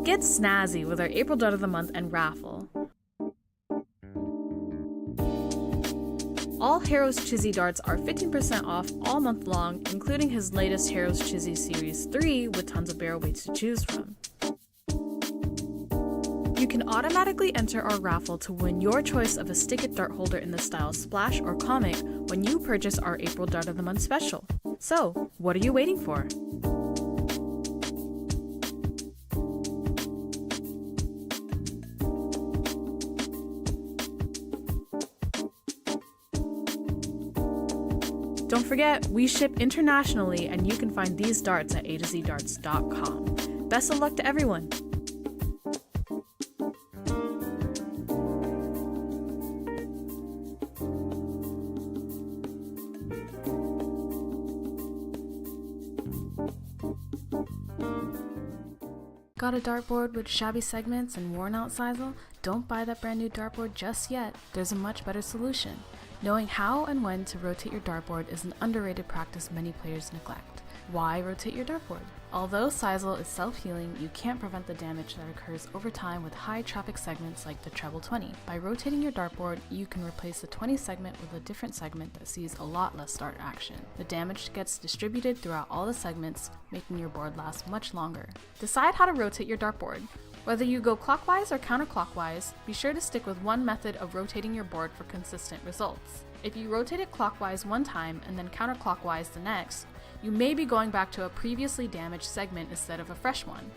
Get snazzy with our April Dart of the Month and raffle. All Heroes Chizzy darts are 15% off all month long, including his latest Heroes Chizzy Series 3 with tons of barrel weights to choose from. You can automatically enter our raffle to win your choice of a Stick-It dart holder in the style Splash or Comic when you purchase our April Dart of the Month special. So, what are you waiting for? Don't forget, we ship internationally and you can find these darts at a2zdarts.com. Best of luck to everyone! Got a dartboard with shabby segments and worn out Sigall? Don't buy that brand new dartboard just yet. There's a much better solution. Knowing how and when to rotate your dartboard is an underrated practice many players neglect. Why rotate your dartboard? Although Sigall is self-healing, you can't prevent the damage that occurs over time with high traffic segments like the treble 20. By rotating your dartboard, you can replace the 20 segment with a different segment that sees a lot less dart action. The damage gets distributed throughout all the segments, making your board last much longer. Decide how to rotate your dartboard. Whether you go clockwise or counterclockwise, be sure to stick with one method of rotating your board for consistent results. If you rotate it clockwise one time and then counterclockwise the next, you may be going back to a previously damaged segment instead of a fresh one.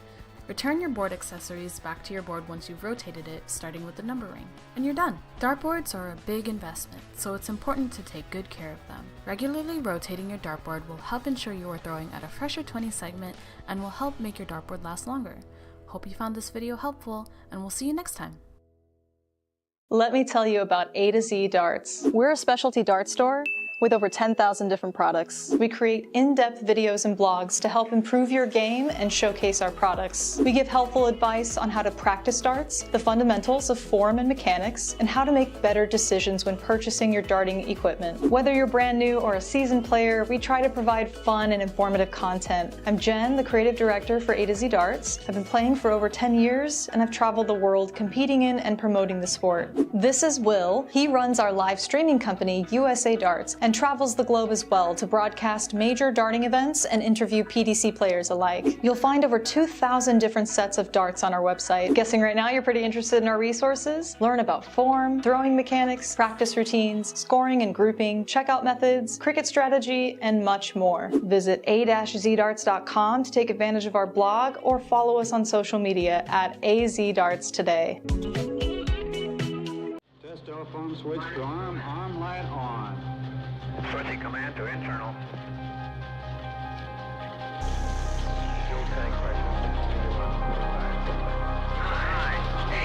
Return your board accessories back to your board once you've rotated it, starting with the number ring, and you're done. Dartboards are a big investment, so it's important to take good care of them. Regularly rotating your dartboard will help ensure you are throwing at a fresher 20 segment and will help make your dartboard last longer. Hope you found this video helpful, and we'll see you next time. Let me tell you about A to Z Darts. We're a specialty dart store With over 10,000 different products, we create in-depth videos and blogs to help improve your game and showcase our products. We give helpful advice on how to practice darts, the fundamentals of form and mechanics, and how to make better decisions when purchasing your darting equipment. Whether you're brand new or a seasoned player, we try to provide fun and informative content. I'm Jen, the creative director for A to Z Darts. I've been playing for over 10 years, and I've traveled the world competing in and promoting the sport. This is Will. He runs our live streaming company, USA Darts, and travels the globe as well to broadcast major darting events and interview PDC players alike. You'll find over 2,000 different sets of darts on our website. Guessing right now you're pretty interested in our resources? Learn about form, throwing mechanics, practice routines, scoring and grouping, checkout methods, cricket strategy, and much more. Visit a-zdarts.com to take advantage of our blog or follow us on social media at AZDarts today. Test telephone switch to arm light on. Switching command to internal. Fuel tank pressure. 9, 8.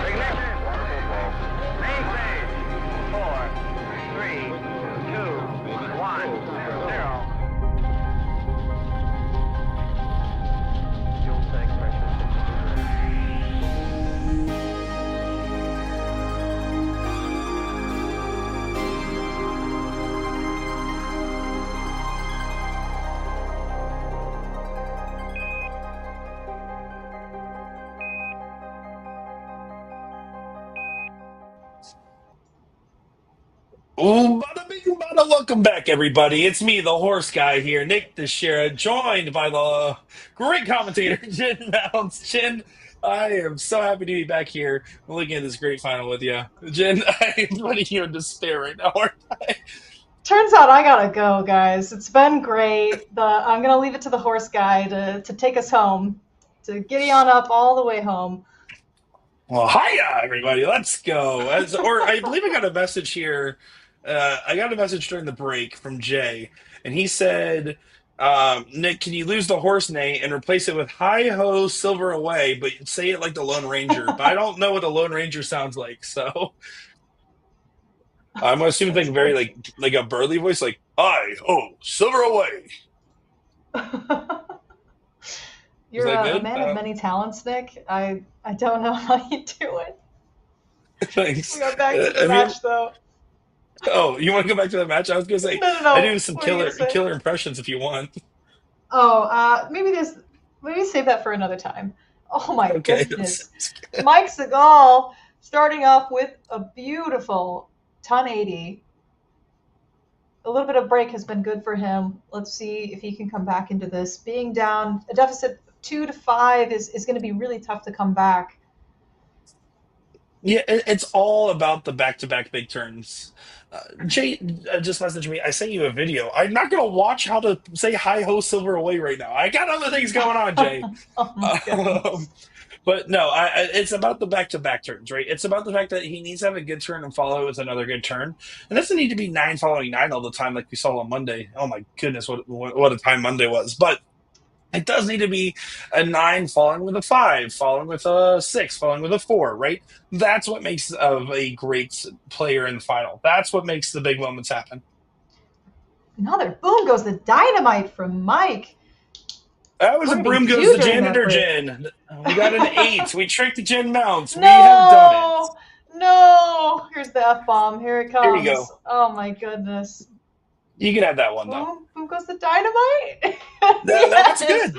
Ignition. Main stage. 4, 3, 2, 1, 0. Fuel tank pressure. Ooh, bada bing, bada. Welcome back, everybody. It's me, the horse guy here, Nick Teixeira, joined by the great commentator, Jen Mounts. Jen, I am so happy to be back here looking at this great final with you. Jen, I am putting you in despair right now, aren't I? Turns out I gotta go, guys. It's been great. I'm gonna leave it to the horse guy to take us home, to giddy on up all the way home. Well, hiya, everybody. Let's go. Or I believe I got a message here. I got a message during the break from Jay, and he said, Nick, can you lose the horse neigh and replace it with hi ho silver away, but say it like the Lone Ranger? But I don't know what the Lone Ranger sounds like, so I'm assuming like very like a burly voice, like hi ho silver away. You're Is that a good? man of many talents, Nick. I don't know how you do it. Thanks. We got back to the match, though. Oh, you want to go back to the match? I was gonna say No. I do some What were you gonna say? killer impressions if you want. Oh, maybe save that for another time. Oh my Okay. goodness. Mike Sigall starting off with a beautiful ton 80. A little bit of break has been good for him. Let's see if he can come back into this. Being down a deficit 2-5 is going to be really tough to come back. Yeah, it's all about the back-to-back big turns. Jay just messaged me. I sent you a video. I'm not going to watch how to say hi ho silver away right now. I got other things going on, Jay. Oh my goodness. But no, it's about the back-to-back turns, right? It's about the fact that he needs to have a good turn and follow it with another good turn. And it doesn't need to be 9 following 9 all the time like we saw on Monday. Oh my goodness, what a time Monday was. But it does need to be a 9 following with a 5, following with a 6, following with a 4, right? That's what makes of a great player in the final. That's what makes the big moments happen. Another boom goes the dynamite from Mike. That was What a did he broom do goes the during that janitor, break? Jen. We got an 8. We tricked the Jen Mounts. We have done it. No. Here's the F-bomb. Here it comes. Here you go. Oh my goodness. You can have that one, though. Boom goes the dynamite. That's good.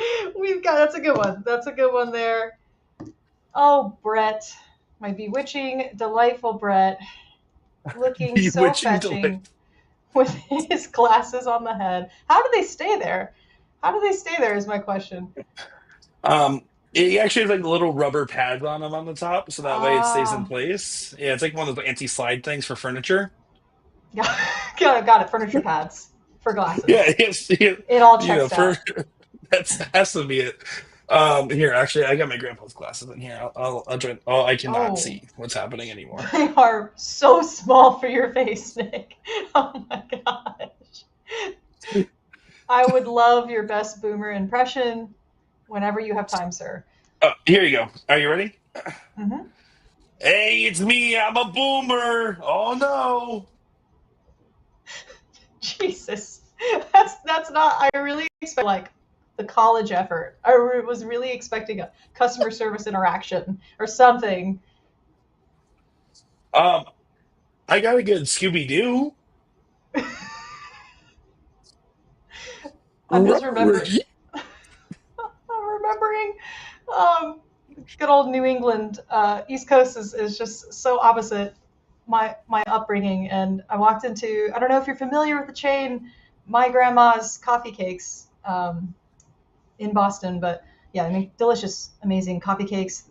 That's a good one. That's a good one there. Oh, Brett. My bewitching, delightful Brett. Looking so Bewitching, fetching with his glasses on the head. How do they stay there? How do they stay there is my question. He actually has like little rubber pads on them on the top, so that way it stays in place. Yeah, it's like one of those anti-slide things for furniture. Got it. Furniture pads for glasses. Yeah, yes. It all checks out. That has to be it. Here, actually, I got my grandpa's glasses in here. I'll join. Oh, I cannot see what's happening anymore. They are so small for your face, Nick. Oh my gosh. I would love your best boomer impression whenever you have time, sir. Oh, here you go. Are you ready? Mm-hmm. Hey, it's me. I'm a boomer. Oh no. Jesus, that's not. I really expect like the college effort. Was really expecting a customer service interaction or something. Um, I got a good Scooby Doo. I'm just remembering. I'm remembering. Um, Good old New England. East Coast is just so opposite my upbringing. And I walked into. I don't know if you're familiar with the chain, My Grandma's Coffee Cakes in Boston, but yeah, I mean, delicious, amazing coffee cakes.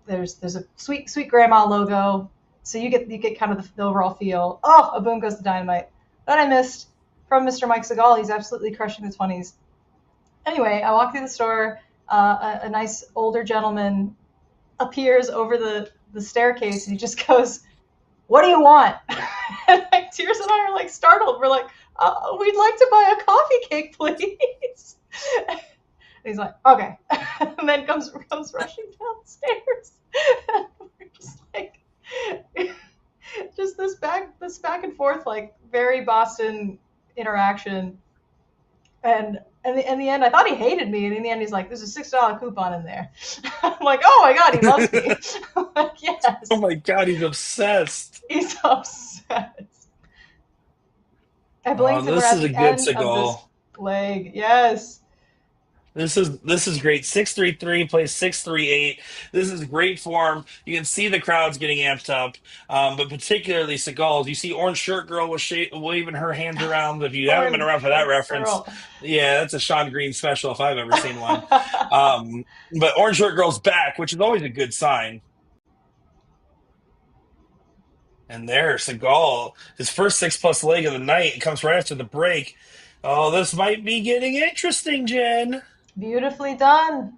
There's a sweet grandma logo, so you get kind of the overall feel. Oh, a boom goes the dynamite that I missed from Mr. Mike Sigall. He's absolutely crushing the 20s. Anyway, I walk through the store. A nice older gentleman appears over the staircase, and he just goes, "What do you want?" And like Tears and I are like startled. We're like, "We'd like to buy a coffee cake, please." And he's like, "Okay," and then comes rushing downstairs. And we're just like, just this back and forth, like very Boston interaction. And in the end, I thought he hated me, and in the end, he's like, "There's a $6 coupon in there." I'm like, "Oh my god, he loves me!" I'm like, Oh yes, my god, he's obsessed. he's obsessed. I Oh, blinked, and we're this at is a the good end of this Seagal. leg. Yes, This is great. 633 plays 638. This is great form. You can see the crowds getting amped up, but particularly Seagal. You see Orange Shirt Girl was waving her hands around. If you haven't been orange around for that shirt reference, girl. yeah, that's a Sean Green special if I've ever seen one. But Orange Shirt Girl's back, which is always a good sign. And there, Seagal, his first 6+ leg of the night, comes right after the break. Oh, this might be getting interesting, Jen. Beautifully done.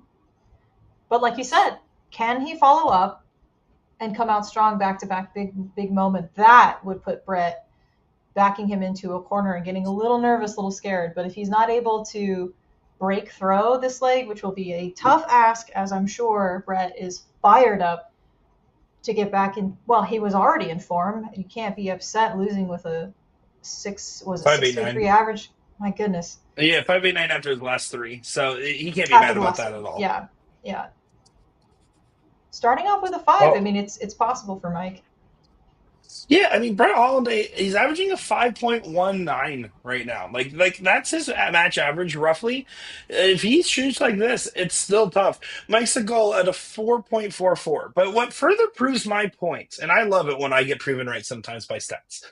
But like you said, can he follow up and come out strong back to back big moment? That would put Brett backing him into a corner and getting a little nervous, a little scared. But if he's not able to break throw this leg, which will be a tough ask, as I'm sure Brett is fired up to get back in. Well, he was already in form. You can't be upset losing with a 589. 633 average. My goodness. Yeah, 589 after his last three. So he can't be After mad the about last, that at all. yeah, yeah. Starting off with a 5, I Oh, mean, it's possible for Mike. yeah, I mean Brett Hollinday, he's averaging a 5.19 right now. Like that's his match average roughly. If he shoots like this, it's still tough. Mike Seagal at a 4.44. But what further proves my point, and I love it when I get proven right sometimes by stats,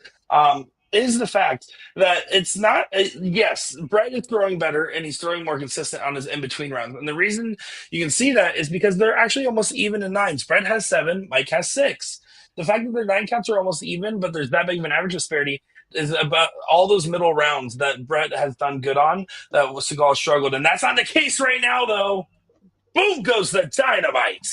is the fact that it's not. Yes, Brett is throwing better and he's throwing more consistent on his in between rounds. And the reason you can see that is because they're actually almost even in nines. Brett has 7, Mike has 6. The fact that their 9 counts are almost even, but there's that big of an average disparity is about all those middle rounds that Brett has done good on that Seagal struggled. And that's not the case right now, though. Boom goes the dynamite.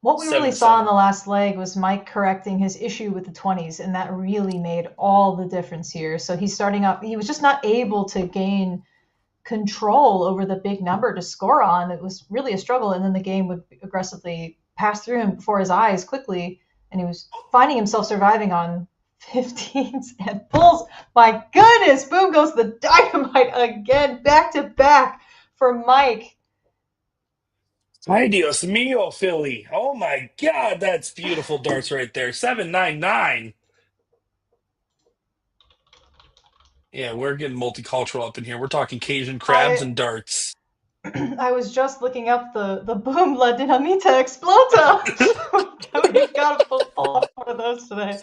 What we really saw in 7-7. the last leg was Mike correcting his issue with the 20s, and that really made all the difference here. So he's starting up. He was just not able to gain control over the big number to score on. It was really a struggle, and then the game would aggressively pass through him before his eyes quickly, and he was finding himself surviving on 15s and pulls. My goodness, boom goes the dynamite again, back to back for Mike. Ay, Dios mío, Philly. Oh my God, that's beautiful darts right there. 799. Yeah, we're getting multicultural up in here. We're talking Cajun crabs I and darts. I was just looking up the boom la dinamita explota. We've got to pull off one of those today.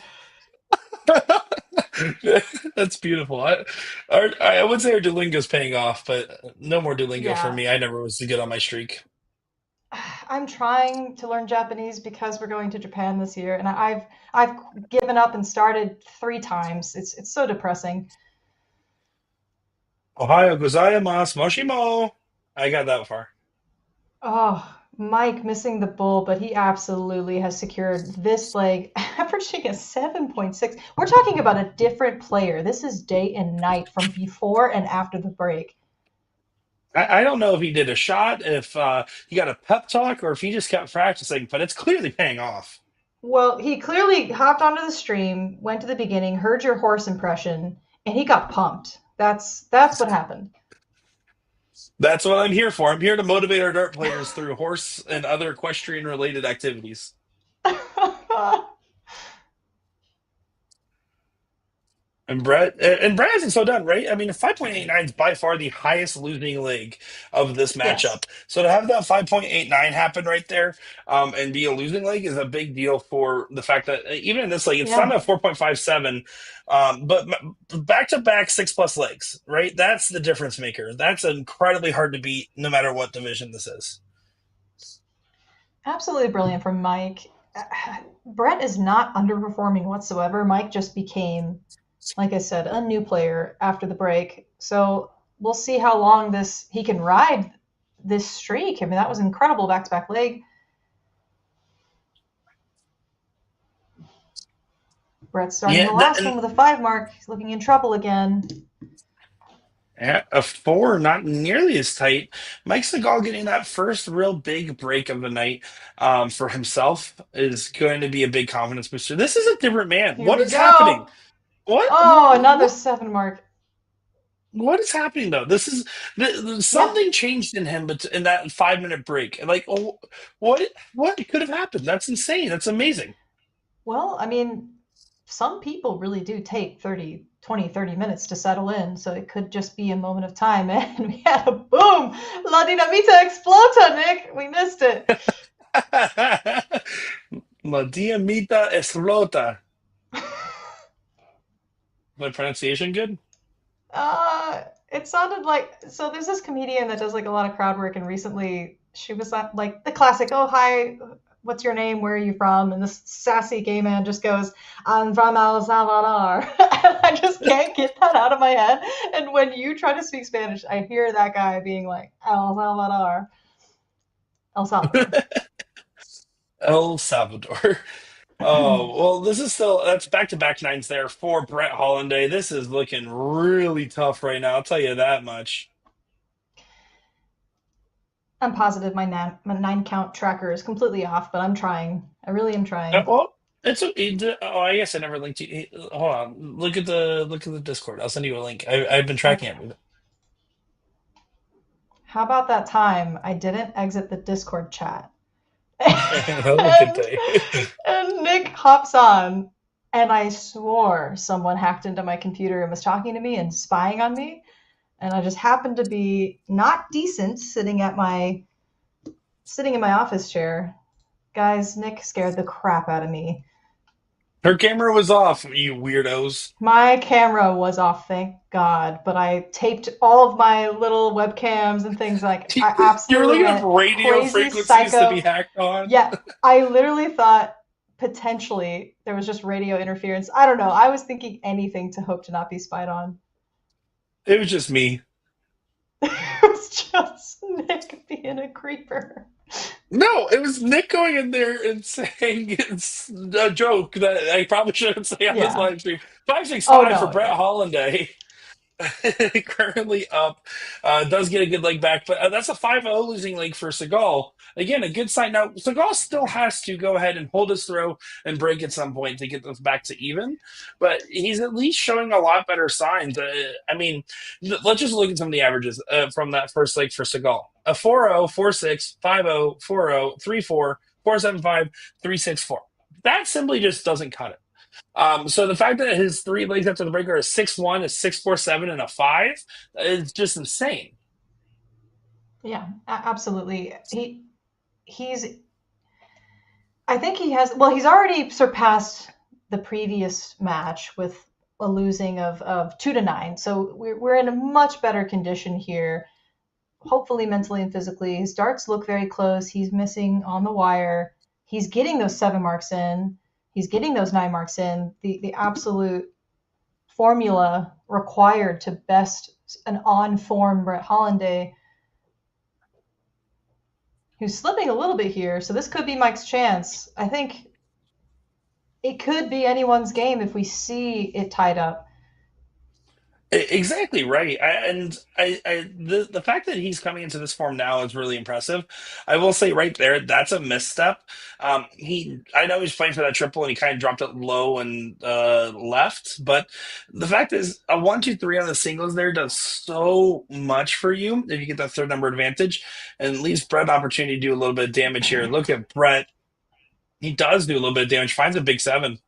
That's beautiful. I would say our Duolingo's paying off, but no more Duolingo for Yeah, me. I never was good on my streak. I'm trying to learn Japanese because we're going to Japan this year, and I've given up and started 3 times. It's so depressing. Ohio gozaimasu, moshimo. I got that far. Oh, Mike missing the bull, but he absolutely has secured this leg, averaging a 7.6. We're talking about a different player. This is day and night from before and after the break. I don't know if he did a shot, if he got a pep talk, or if he just kept practicing, but it's clearly paying off. Well, he clearly hopped onto the stream, went to the beginning, heard your horse impression, and he got pumped. That's what happened. That's what I'm here for. I'm here to motivate our dart players through horse and other equestrian related activities. And Brett hasn't so done, right? I mean, 5.89 is by far the highest losing leg of this Yes. matchup. So to have that 5.89 happen right there, and be a losing leg is a big deal for the fact that even in this league, it's Yeah. not a 4.57, but back to back 6+ legs, right? That's the difference maker. That's incredibly hard to beat, no matter what division this is. Absolutely brilliant from Mike. Brett is not underperforming whatsoever. Mike just became, like I said, a new player after the break. So we'll see how long he can ride this streak. I mean, that was incredible back-to-back leg. Brett's starting Yeah, the last one with a 5 mark. He's looking in trouble again. a 4, not nearly as tight. Mike Sigall getting that first real big break of the night, for himself is going to be a big confidence booster. This is a different man. Here What we is happening? go. What Oh, another 7 mark. what is happening though? This is Yeah. something changed in him, but in that 5 minute break, like, oh, what could have happened? That's insane. That's amazing. Well, I mean, some people really do take 30 minutes to settle in, so it could just be a moment of time. And we had a boom! La Dinamita Explota, Nick! We missed it. La diamita explota. My pronunciation good? It sounded like, so there's this comedian that does like a lot of crowd work, and recently she was like the classic, oh, hi, what's your name? Where are you from? And this sassy gay man just goes, I'm from El Salvador. And I just can't get that out of my head. And when you try to speak Spanish, I hear that guy being like, El Salvador. El Salvador. El Salvador. Oh, well, this is still, that's back to back nines there for Brett Hollinday. This is looking really tough right now. I'll tell you that much. I'm positive my 9 count tracker is completely off, but I'm trying. I really am trying. Well, it's okay. Oh, I guess I never linked you. Hold on. Look at the Discord. I'll send you a link. I've been tracking Okay. everything. How about that time I didn't exit the Discord chat? Look at and, that. and Nick hops on, and I swore someone hacked into my computer and was talking to me and spying on me. And I just happened to be not decent sitting in my office chair. Guys, Nick scared the crap out of me. Her camera was off, you weirdos. My camera was off, thank God, but I taped all of my little webcams and things. Like, I You were absolutely looking up went radio crazy frequencies to be psycho. hacked on. Yeah, I literally thought potentially there was just radio interference. I don't know. I was thinking anything to hope to not be spied on. It was just me. It was just Nick being a creeper. No, it was Nick going in there and saying it's a joke that I probably shouldn't say on this Yeah. live stream. Oh 565 for no, Brett yeah. Hollinday. Currently up, does get a good leg back, but that's a 5-0 losing leg for Sigall. Again, a good sign. Now, Sigall still has to go ahead and hold his throw and break at some point to get this back to even, but he's at least showing a lot better signs. I mean, let's just look at some of the averages from that first leg for Sigall. A 4-0, 4-6, 5-0, 4-0, 3-4, 4-7-5, 3-6-4. That simply just doesn't cut it. So the fact that his 3 legs after the break are a 6-1, a 6-4-7, and a 5 is just insane. Yeah, absolutely. He's I think he has, well, he's already surpassed the previous match with a losing of 2-9. So we're in a much better condition here, hopefully mentally and physically. His darts look very close. He's missing on the wire. He's getting those 7 marks in. He's getting those 9 marks in. The absolute formula required to best an on-form Brett Hollinday, who's slipping a little bit here. So this could be Mike's chance. I think it could be anyone's game if we see it tied up. Exactly right, the fact that he's coming into this form now is really impressive. I will say right there, that's a misstep. I know he's playing for that triple, and he kind of dropped it low and left. But the fact is, a 1-2-3 on the singles there does so much for you if you get that third number advantage, and leaves Brett an opportunity to do a little bit of damage here. Look at Brett; he does do a little bit of damage, finds a big seven.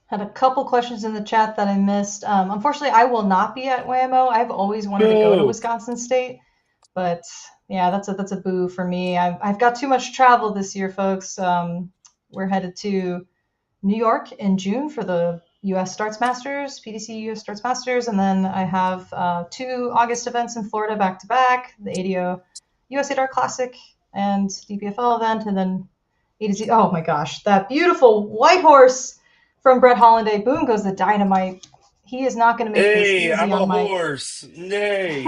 Had a couple questions in the chat that I missed. Unfortunately, I will not be at WAMO. I've always wanted to go to Boo. Wisconsin State, but yeah, that's a boo for me. I've got too much travel this year, folks. We're headed to New York in June for the U.S. Starts Masters, PDC U.S. Starts Masters, and then I have 2 August events in Florida back to back: the ADO USA Dart Classic and DPFL event, and then A to Z. Oh my gosh, that beautiful white horse from Brett Hollinday. Boom goes the dynamite. He is not going to make this Hey, easy I'm a on Mike. horse. Nay.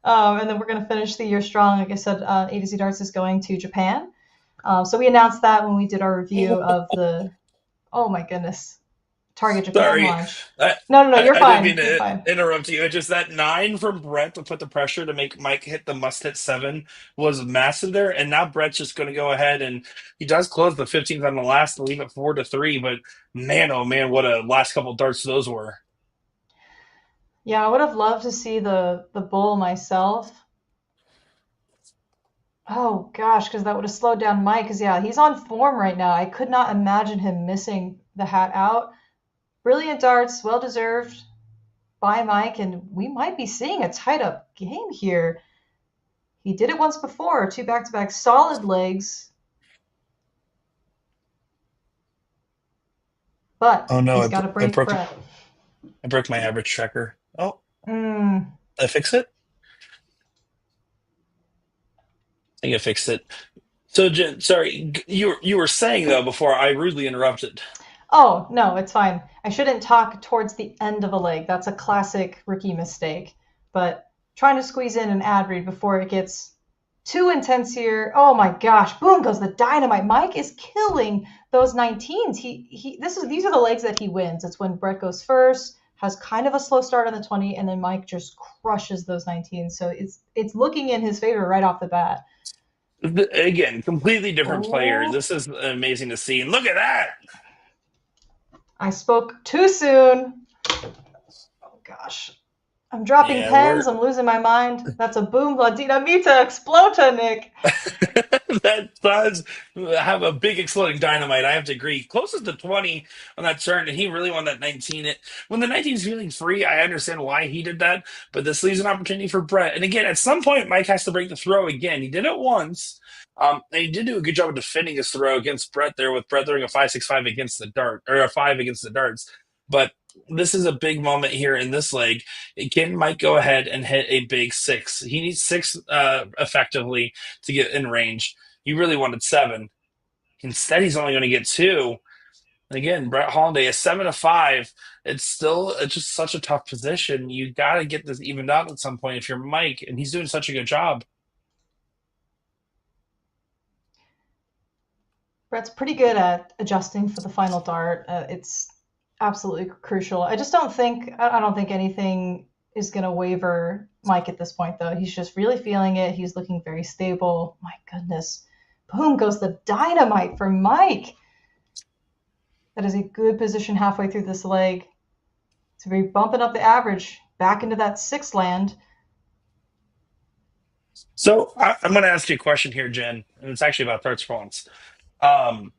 And then we're going to finish the year strong. Like I said, A to Z Darts is going to Japan. So we announced that when we did our review of the, oh my goodness, Target Japan Sorry, launch. I, No, you're I didn't fine. mean You're to fine. interrupt you. It's just that nine from Brett to put the pressure to make Mike hit the must hit seven was massive there. And now Brett's just going to go ahead, and he does close the 15th on the last to leave it 4-3. But man, oh man, what a last couple darts those were. Yeah, I would have loved to see the bull myself. Oh gosh, because that would have slowed down Mike. Because yeah, he's on form right now. I could not imagine him missing the hat out. Brilliant darts, well deserved by Mike, and we might be seeing a tied up game here. He did it once before, 2 back-to-back solid legs, but Oh no, he's got to break Brett. I broke my average checker. Oh, Mm. I fix it. I think I fixed it. So, Jen, sorry, you were saying though before I rudely interrupted. Oh, no, it's fine. I shouldn't talk towards the end of a leg. That's a classic rookie mistake. But trying to squeeze in an ad read before it gets too intense here. Oh my gosh, boom goes the dynamite. Mike is killing those 19s. These are the legs that he wins. It's when Brett goes first, has kind of a slow start on the 20, and then Mike just crushes those 19s. So it's looking in his favor right off the bat. Again, completely different player. Oh, This is amazing to see. And look at that. I spoke too soon. Oh gosh. I'm dropping Yeah, pens. I'm losing my mind. That's a boom, la dinamita, explota, Nick. that does have a big exploding dynamite. I have to agree. Closest to 20 on that turn, and he really won that 19. When the 19 is feeling free, I understand why he did that, but this leaves an opportunity for Brett. And again, at some point, Mike has to break the throw again. He did it once. And he did do a good job of defending his throw against Brett there, with Brett throwing a 5-6-5 against the dart, or a 5 against the darts. But this is a big moment here in this leg. Can Mike go ahead and hit a big 6? He needs 6 effectively to get in range. He really wanted 7. Instead, he's only going to get 2. And again, Brett Holliday, a 7-5. It's just such a tough position. You got to get this evened out at some point if you're Mike, and he's doing such a good job. Brett's pretty good at adjusting for the final dart. It's absolutely crucial. I don't think anything is going to waver Mike at this point, though. He's just really feeling it. He's looking very stable. My goodness. Boom goes the dynamite for Mike. That is a good position halfway through this leg to be bumping up the average back into that 6 land. So I'm going to ask you a question here, Jen, and it's actually about third spawns. Um,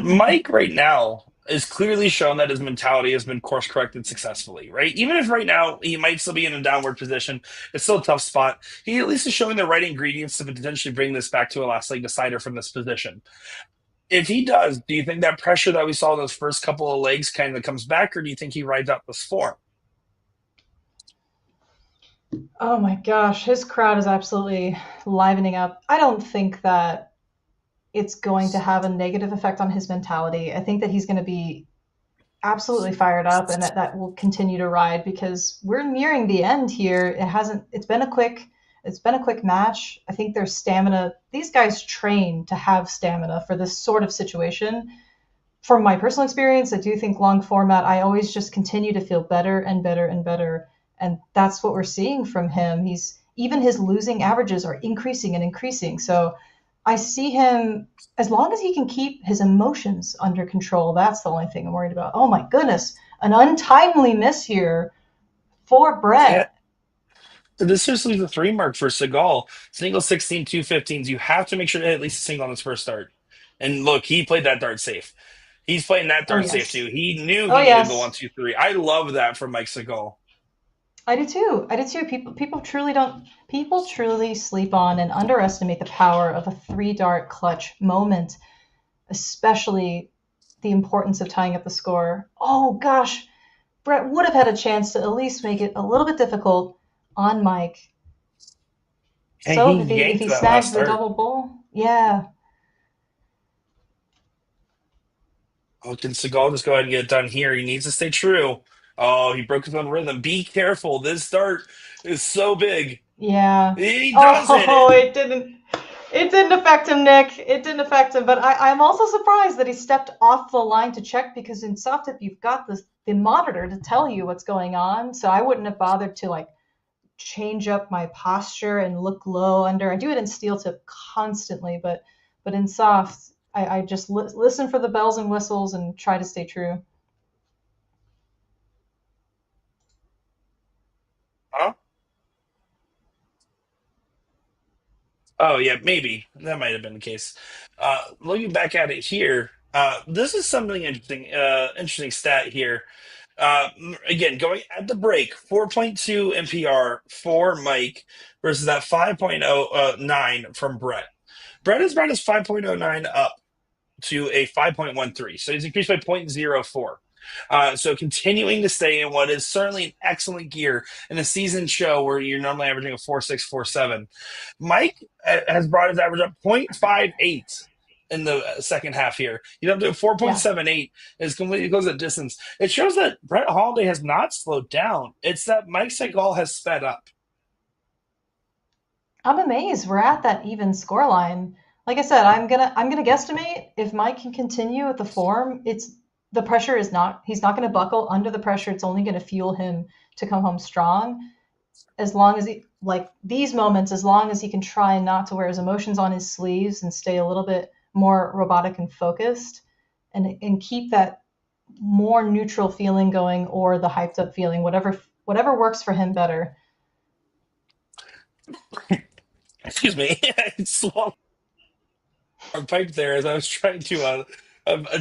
Mike right now is clearly shown that his mentality has been course corrected successfully, right? Even if right now he might still be in a downward position, it's still a tough spot. He at least is showing the right ingredients to potentially bring this back to a last leg decider from this position. If he does, do you think that pressure that we saw in those first couple of legs kind of comes back, or do you think he rides out this form? Oh my gosh, his crowd is absolutely livening up. I don't think that it's going to have a negative effect on his mentality. I think that he's going to be absolutely fired up, and that will continue to ride because we're nearing the end here. It's been a quick match. I think their stamina, these guys train to have stamina for this sort of situation. from my personal experience, I do think long format, I always just continue to feel better and better and better. And that's what we're seeing from him. Even his losing averages are increasing and increasing. So I see him, as long as he can keep his emotions under control, that's the only thing I'm worried about. Oh my goodness, an untimely miss here for Yeah, Brett. this just leaves a 3 mark for Sigall. Single 16, 215s. You have to make sure to hit at least a single on his first start. And look, he played that dart safe. He's playing that Oh dart safe too. yes. He knew Oh he needed the one, yes. two, three. I love that from Mike Sigall. I do too. I do too. People truly sleep on and underestimate the power of a 3 dart clutch moment, especially the importance of tying up the score. Oh gosh, Brett would have had a chance to at least make it a little bit difficult on Mike. And So he if yanked he that last snags the start. double bowl, yeah. Oh, can Seagal just go ahead and get it done here? He needs to stay true. Oh, he broke his own rhythm. Be careful. This start is so big. Yeah. He does hit Oh, it. it didn't affect him, Nick. It didn't affect him. But I'm also surprised that he stepped off the line to check, because in soft tip you've got the monitor to tell you what's going on. So I wouldn't have bothered to like change up my posture and look low under. I do it in steel tip constantly, but in soft, I just listen for the bells and whistles and try to stay true. Huh? Oh, yeah, maybe. That might have been the case. Looking back at it here, this is something interesting. Interesting stat here. Again, going at the break, 4.2 NPR for Mike versus that 5.09 from Brett. Brett has brought his 5.09 up to a 5.13. So he's increased by 0.04. So continuing to stay in what is certainly an excellent gear in a season show where you're normally averaging a 4.6, 4.7. Mike has brought his average up 0.58 in the second half here. You know, to Yeah. 4.78 is completely goes at distance. It shows that Brett Hollinday has not slowed down. It's that Mike Sigall has sped up. I'm amazed we're at that even score line. Like I said, I'm gonna guesstimate if Mike can continue with the form. It's the pressure is not he's not gonna buckle under the pressure. It's only gonna fuel him to come home strong. As long as he like these moments, as long as he can try not to wear his emotions on his sleeves and stay a little bit more robotic and focused, and keep that more neutral feeling going, or the hyped up feeling, whatever works for him better. Excuse me. I swallowed a pipe there as I was trying to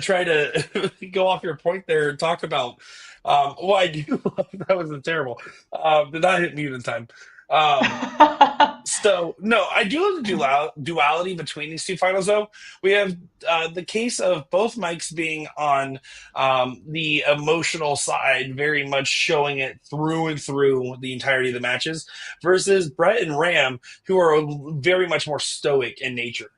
try to go off your point there and talk about well, I do love that was terrible. Did not hit me this time. Um, so no, I do love the duality between these two finals. Though we have the case of both mics being on the emotional side, very much showing it through and through the entirety of the matches, versus Brett and Ram, who are very much more stoic in nature.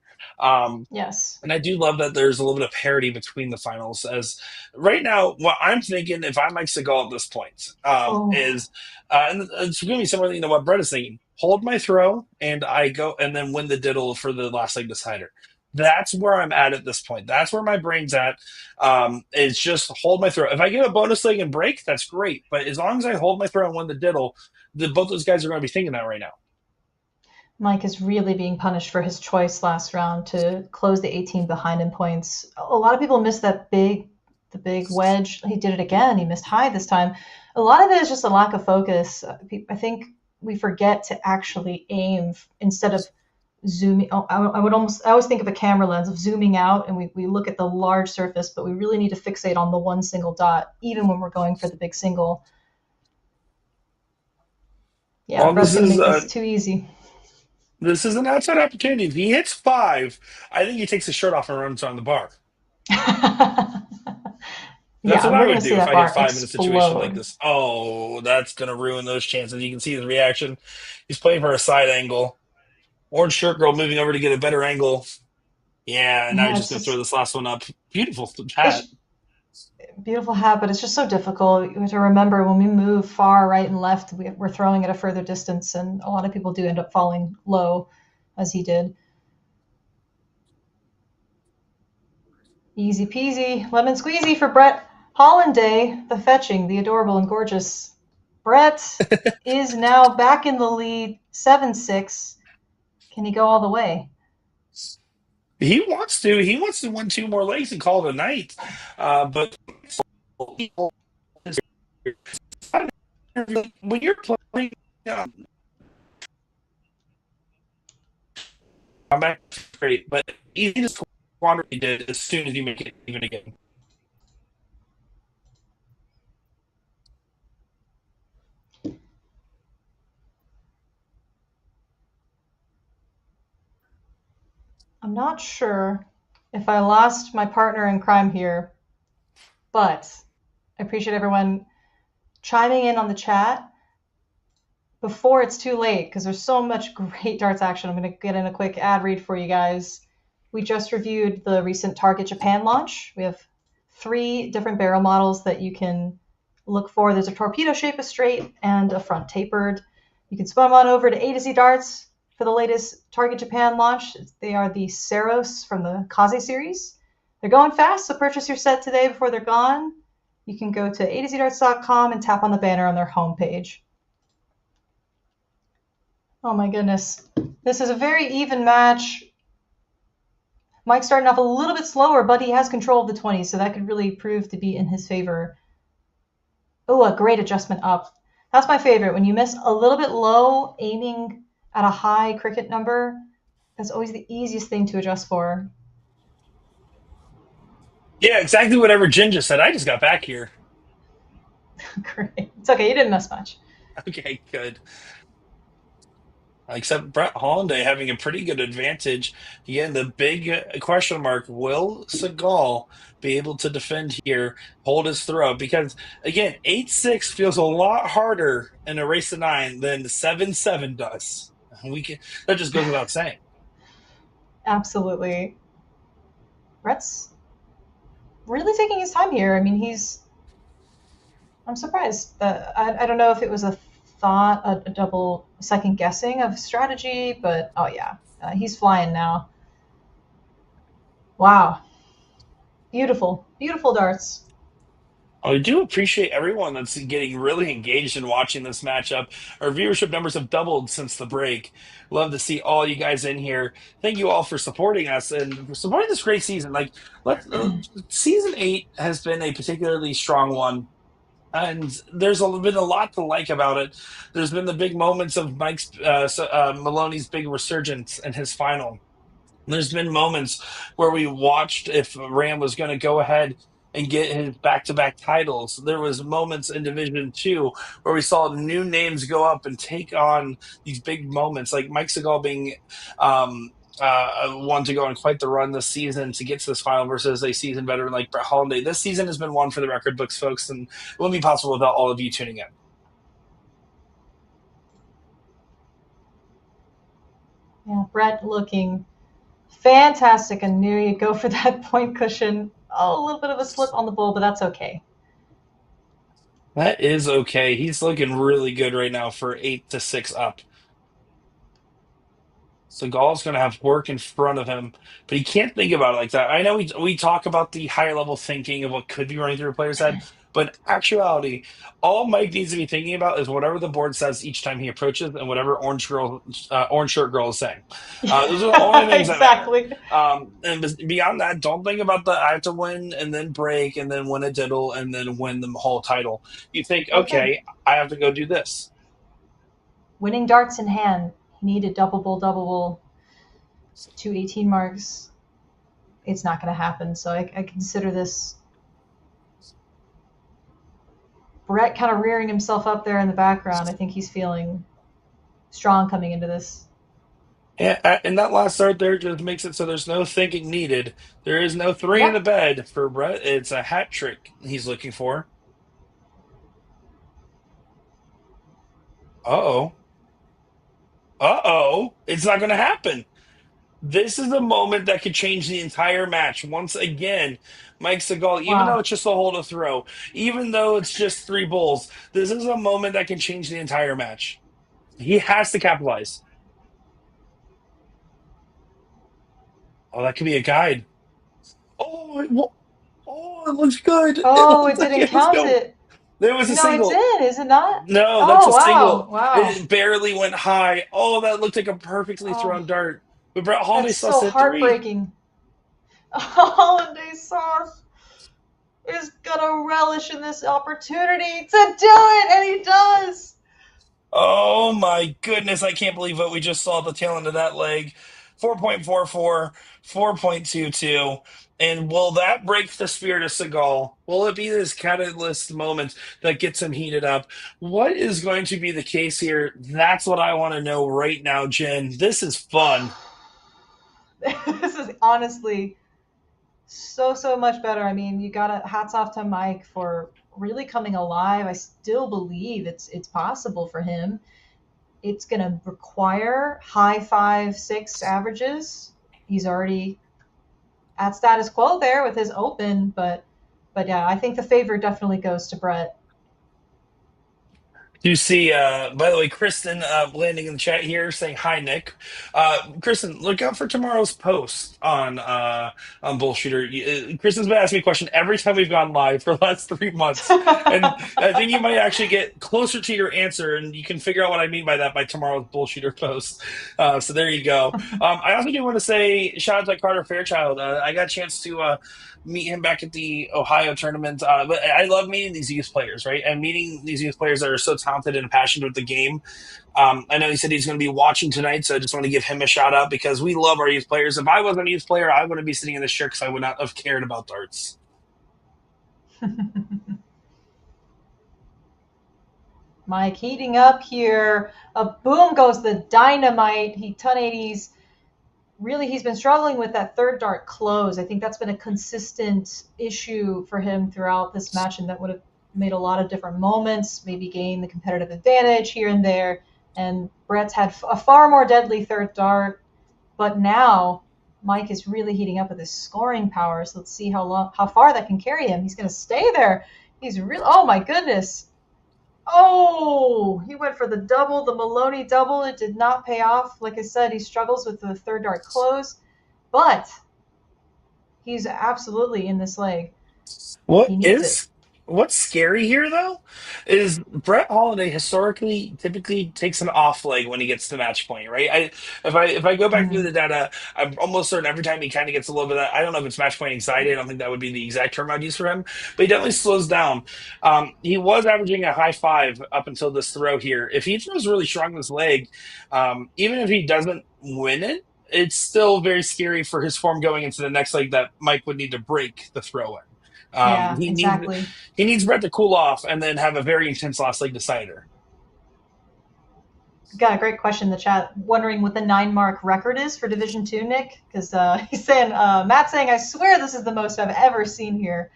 Yes. And I do love that there's a little bit of parity between the finals. As right now, what I'm thinking, if I'm Mike Seagal at this point, Oh. is, and it's going to be similar, you know, what Brett is thinking: hold my throw, and I go, and then win the diddle for the last leg decider. That's where I'm at this point. That's where my brain's at. Is just hold my throw. If I get a bonus leg and break, that's great. But as long as I hold my throw and win the diddle, both those guys are going to be thinking that right now. Mike is really being punished for his choice last round to close the 18 behind in points. A lot of people missed the big wedge. He did it again. He missed high this time. A lot of it is just a lack of focus. I think we forget to actually aim instead of zooming. Oh, I always think of a camera lens of zooming out, and we look at the large surface, but we really need to fixate on the one single dot, even when we're going for the big single. Yeah, Well, Brett's going to make this too easy. this is an outside opportunity. If he hits five, I think he takes his shirt off and runs on the bar. That's Yeah, what we're I going would to see do if that I hit bar five in a situation like explode. this. Oh, that's going to ruin those chances. You can see his reaction. He's playing for a side angle. Orange shirt girl moving over to get a better angle. Yeah, and now Yeah, he's just it's going to throw just this last one up. Beautiful hat. it's beautiful hat, but it's just so difficult. You have to remember when we move far right and left, we're throwing at a further distance, and a lot of people do end up falling low, as he did. Easy peasy, lemon squeezy for Brett Hollinday, the fetching, the adorable and gorgeous. Brett is now back in the lead, 7-6. Can he go all the way? He wants to. He wants to win two more legs and call it a night. But when you're playing, I'm back great, but you can just squander what you did as soon as you make it even again. I'm not sure if I lost my partner in crime here, but I appreciate everyone chiming in on the chat before it's too late because there's so much great darts action. I'm going to get in a quick ad read for you guys. We just reviewed the recent Target Japan launch. We have 3 different barrel models that you can look for. There's a torpedo shape, a straight, and a front tapered. You can swim on over to A to Z Darts for the latest Target Japan launch. They are the Saros from the Kaze series. They're going fast, so purchase your set today before they're gone. You can go to a2zdarts.com and tap on the banner on their homepage. Oh my goodness. This is a very even match. Mike's starting off a little bit slower, but he has control of the 20, so that could really prove to be in his favor. Oh, a great adjustment up. That's my favorite. When you miss a little bit low, aiming at a high cricket number, that's always the easiest thing to adjust for. Yeah, exactly whatever Jen just said. I just got back here. Great. It's okay. You didn't miss much. Okay, good. Except Brett Holliday having a pretty good advantage. Again, the big question mark, will Sigall be able to defend here, hold his throw? Because, again, 8-6 feels a lot harder in a race to 9 than 7-7 does. That just goes without saying. Absolutely. Brett's really taking his time here. I mean, I'm surprised. I don't know if it was a thought, a double second guessing of strategy, but oh yeah, he's flying now. Wow. Beautiful, beautiful darts. I do appreciate everyone that's getting really engaged in watching this matchup. Our viewership numbers have doubled since the break. Love to see all you guys in here. Thank you all for supporting us and for supporting this great season. Season 8 has been a particularly strong one. And there's been a lot to like about it. There's been the big moments of Maloney's big resurgence in his final. There's been moments where we watched if Ram was going to go ahead and get his back-to-back titles. There was moments in Division 2 where we saw new names go up and take on these big moments, like Mike Sigall being one to go on quite the run this season to get to this final versus a seasoned veteran like Brett Holliday. This season has been one for the record books, folks, and it wouldn't be possible without all of you tuning in. Yeah, Brett looking fantastic, and there you go for that point cushion. Oh, a little bit of a slip on the bull, but that's okay. That is okay. He's looking really good right now for 8-6 up. So Gall's going to have work in front of him, but he can't think about it like that. I know we talk about the higher level thinking of what could be running through a player's head, but in actuality, all Mike needs to be thinking about is whatever the board says each time he approaches, and whatever orange shirt girl is saying. Those are the only things exactly. that matter. And beyond that, don't think about the I have to win and then break and then win a diddle and then win the whole title. You think, okay, I have to go do this. Winning darts in hand. He needed double bull, 218 marks. It's not going to happen. So I consider this Brett kind of rearing himself up there in the background. I think he's feeling strong coming into this. Yeah, and that last start there just makes it so there's no thinking needed. There is no 3 in the bed for Brett. It's a hat trick he's looking for. Uh-oh. Uh-oh. It's not going to happen. This is a moment that could change the entire match. Once again, Mike Sigall, even though it's just a hold to throw, even though it's just 3 bulls, this is a moment that can change the entire match. He has to capitalize. Oh, that could be a guide. It looks good. It Oh, looks it like didn't it was count going. it. There was a No, it's single. in, is it not? No, that's Oh, a wow. single. Wow. It barely went high. Oh, that looked like a perfectly Oh, thrown dart. But Brett Holiday that's still so hit three. heartbreaking. Hollanday Sauce is gonna relish in this opportunity to do it, and he does. Oh my goodness, I can't believe what we just saw at the tail end of that leg. 4.44, 4.22. And will that break the spirit of Seagal? Will it be this catalyst moment that gets him heated up? What is going to be the case here? That's what I want to know right now, Jen. This is fun. This is honestly so much better. I mean, you gotta hats off to Mike for really coming alive. I still believe it's possible for him. It's gonna require high 5-6 averages. He's already at status quo there with his open, but yeah, I think the favor definitely goes to Brett. You see, by the way, Kristen landing in the chat here saying hi, Nick. Kristen, look out for tomorrow's post on Bullshooter. Kristen's been asking me a question every time we've gone live for the last 3 months, and I think you might actually get closer to your answer, and you can figure out what I mean by that by tomorrow's Bullshooter post. So there you go. I also do want to say shout out to Carter Fairchild. I got a chance to meet him back at the Ohio tournament. But I love meeting these youth players, right? And meeting these youth players that are so talented and passionate with the game. I know he said he's going to be watching tonight, so I just want to give him a shout out because we love our youth players. If I wasn't a youth player, I wouldn't be sitting in this chair because I would not have cared about darts. Mike heating up here. A boom goes the dynamite. He 1080s. Really, he's been struggling with that third dart close. I think that's been a consistent issue for him throughout this match, and that would have made a lot of different moments, maybe gain the competitive advantage here and there. And Brett's had a far more deadly third dart, but now Mike is really heating up with his scoring power. So let's see how far that can carry him. He's going to stay there. He's really, oh my goodness. Oh, he went for the double, the Maloney double. It did not pay off. Like I said, he struggles with the third dart close, but he's absolutely in this leg. What He needs it. is what's scary here though is Brett Holiday historically typically takes an off leg when he gets to match point, right? If I go back through Mm. the data, I'm almost certain every time he kind of gets a little bit of, I don't know if it's match point anxiety, I don't think that would be the exact term I'd use for him, but he definitely slows down. He was averaging a high five up until this throw here. If he throws really strong this leg, even if he doesn't win it, it's still very scary for his form going into the next leg that Mike would need to break the throw in. Yeah, He needs exactly. Brett to cool off and then have a very intense last leg decider. Got a great question in the chat. Wondering what the 9-mark record is for Division 2, Nick? Because he's saying, Matt's saying, I swear this is the most I've ever seen here.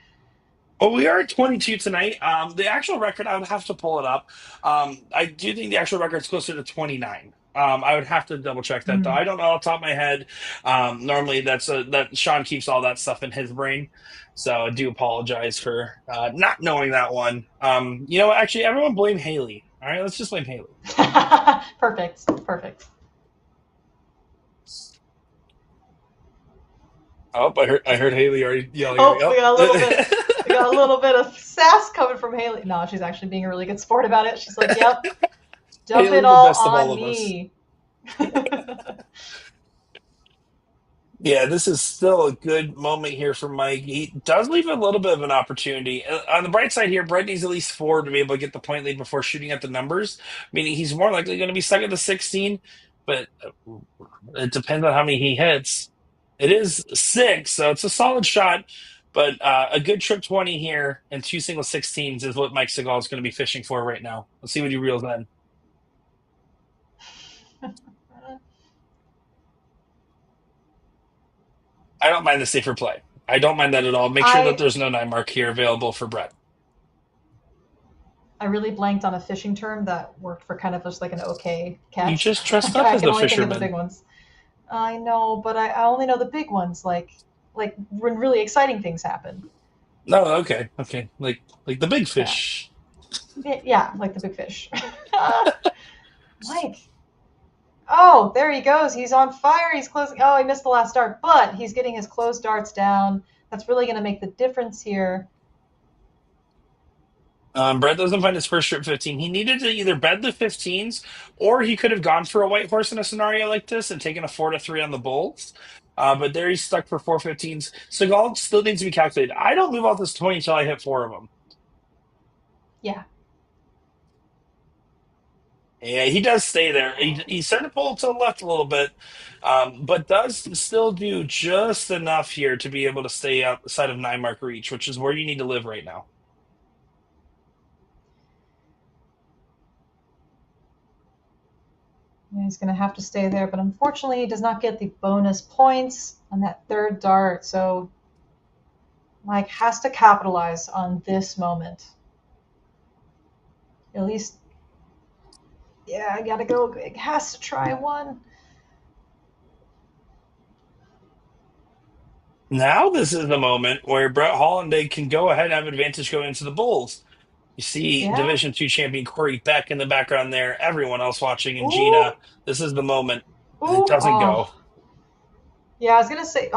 Well, we are at 22 tonight. The actual record, I would have to pull it up. I do think the actual record is closer to 29. I would have to double check that though. Mm. I don't know off the top of my head. Normally, that Sean keeps all that stuff in his brain, so I do apologize for not knowing that one. Actually, everyone blame Haley. All right, let's just blame Haley. Perfect. Oh, I heard Haley already yelling Oh, at me. we got a little bit. We got a little bit of sass coming from Haley. No, she's actually being a really good sport about it. She's like, "Yep, dump Haley, it the all best of on all of us. me." Yeah, this is still a good moment here for Mike. He does leave a little bit of an opportunity. On the bright side here, Brett needs at least 4 to be able to get the point lead before shooting at the numbers, meaning he's more likely going to be stuck at the 16, but it depends on how many he hits. It is 6, so it's a solid shot, but a good trip 20 here and 2 single 16s is what Mike Sigall is going to be fishing for right now. Let's see what he reels in. I don't mind the safer play. I don't mind that at all. Make sure that there's no 9 mark here available for Brett. I really blanked on a fishing term that worked for kind of just like an okay catch. You just dressed up I as can a only think of the fisherman. big ones. I know, but I only know the big ones, like when really exciting things happen. No, okay. Like the big fish. Yeah, like the big fish. Mike. Oh, there he goes. He's on fire. He's closing. Oh, he missed the last dart, but he's getting his closed darts down. That's really going to make the difference here. Brett doesn't find his first strip 15. He needed to either bet the 15s or he could have gone for a white horse in a scenario like this and taken a 4-3 on the bulls. But there he's stuck for 4 15s. Sigall still needs to be calculated. I don't move off this 20 until I hit 4 of them. Yeah. Yeah, he does stay there. He's starting to pull to the left a little bit, but does still do just enough here to be able to stay outside of 9 mark reach, which is where you need to live right now. Yeah, he's going to have to stay there, but unfortunately he does not get the bonus points on that third dart, so Mike has to capitalize on this moment. At least, yeah, I gotta go. It has to try one. Now this is the moment where Brett Hollinday can go ahead and have advantage going into the Bulls. You see Yeah. Division II champion Corey Beck in the background there, everyone else watching, and Ooh. Gina. This is the moment. And Ooh, it doesn't go. Yeah, I was gonna say,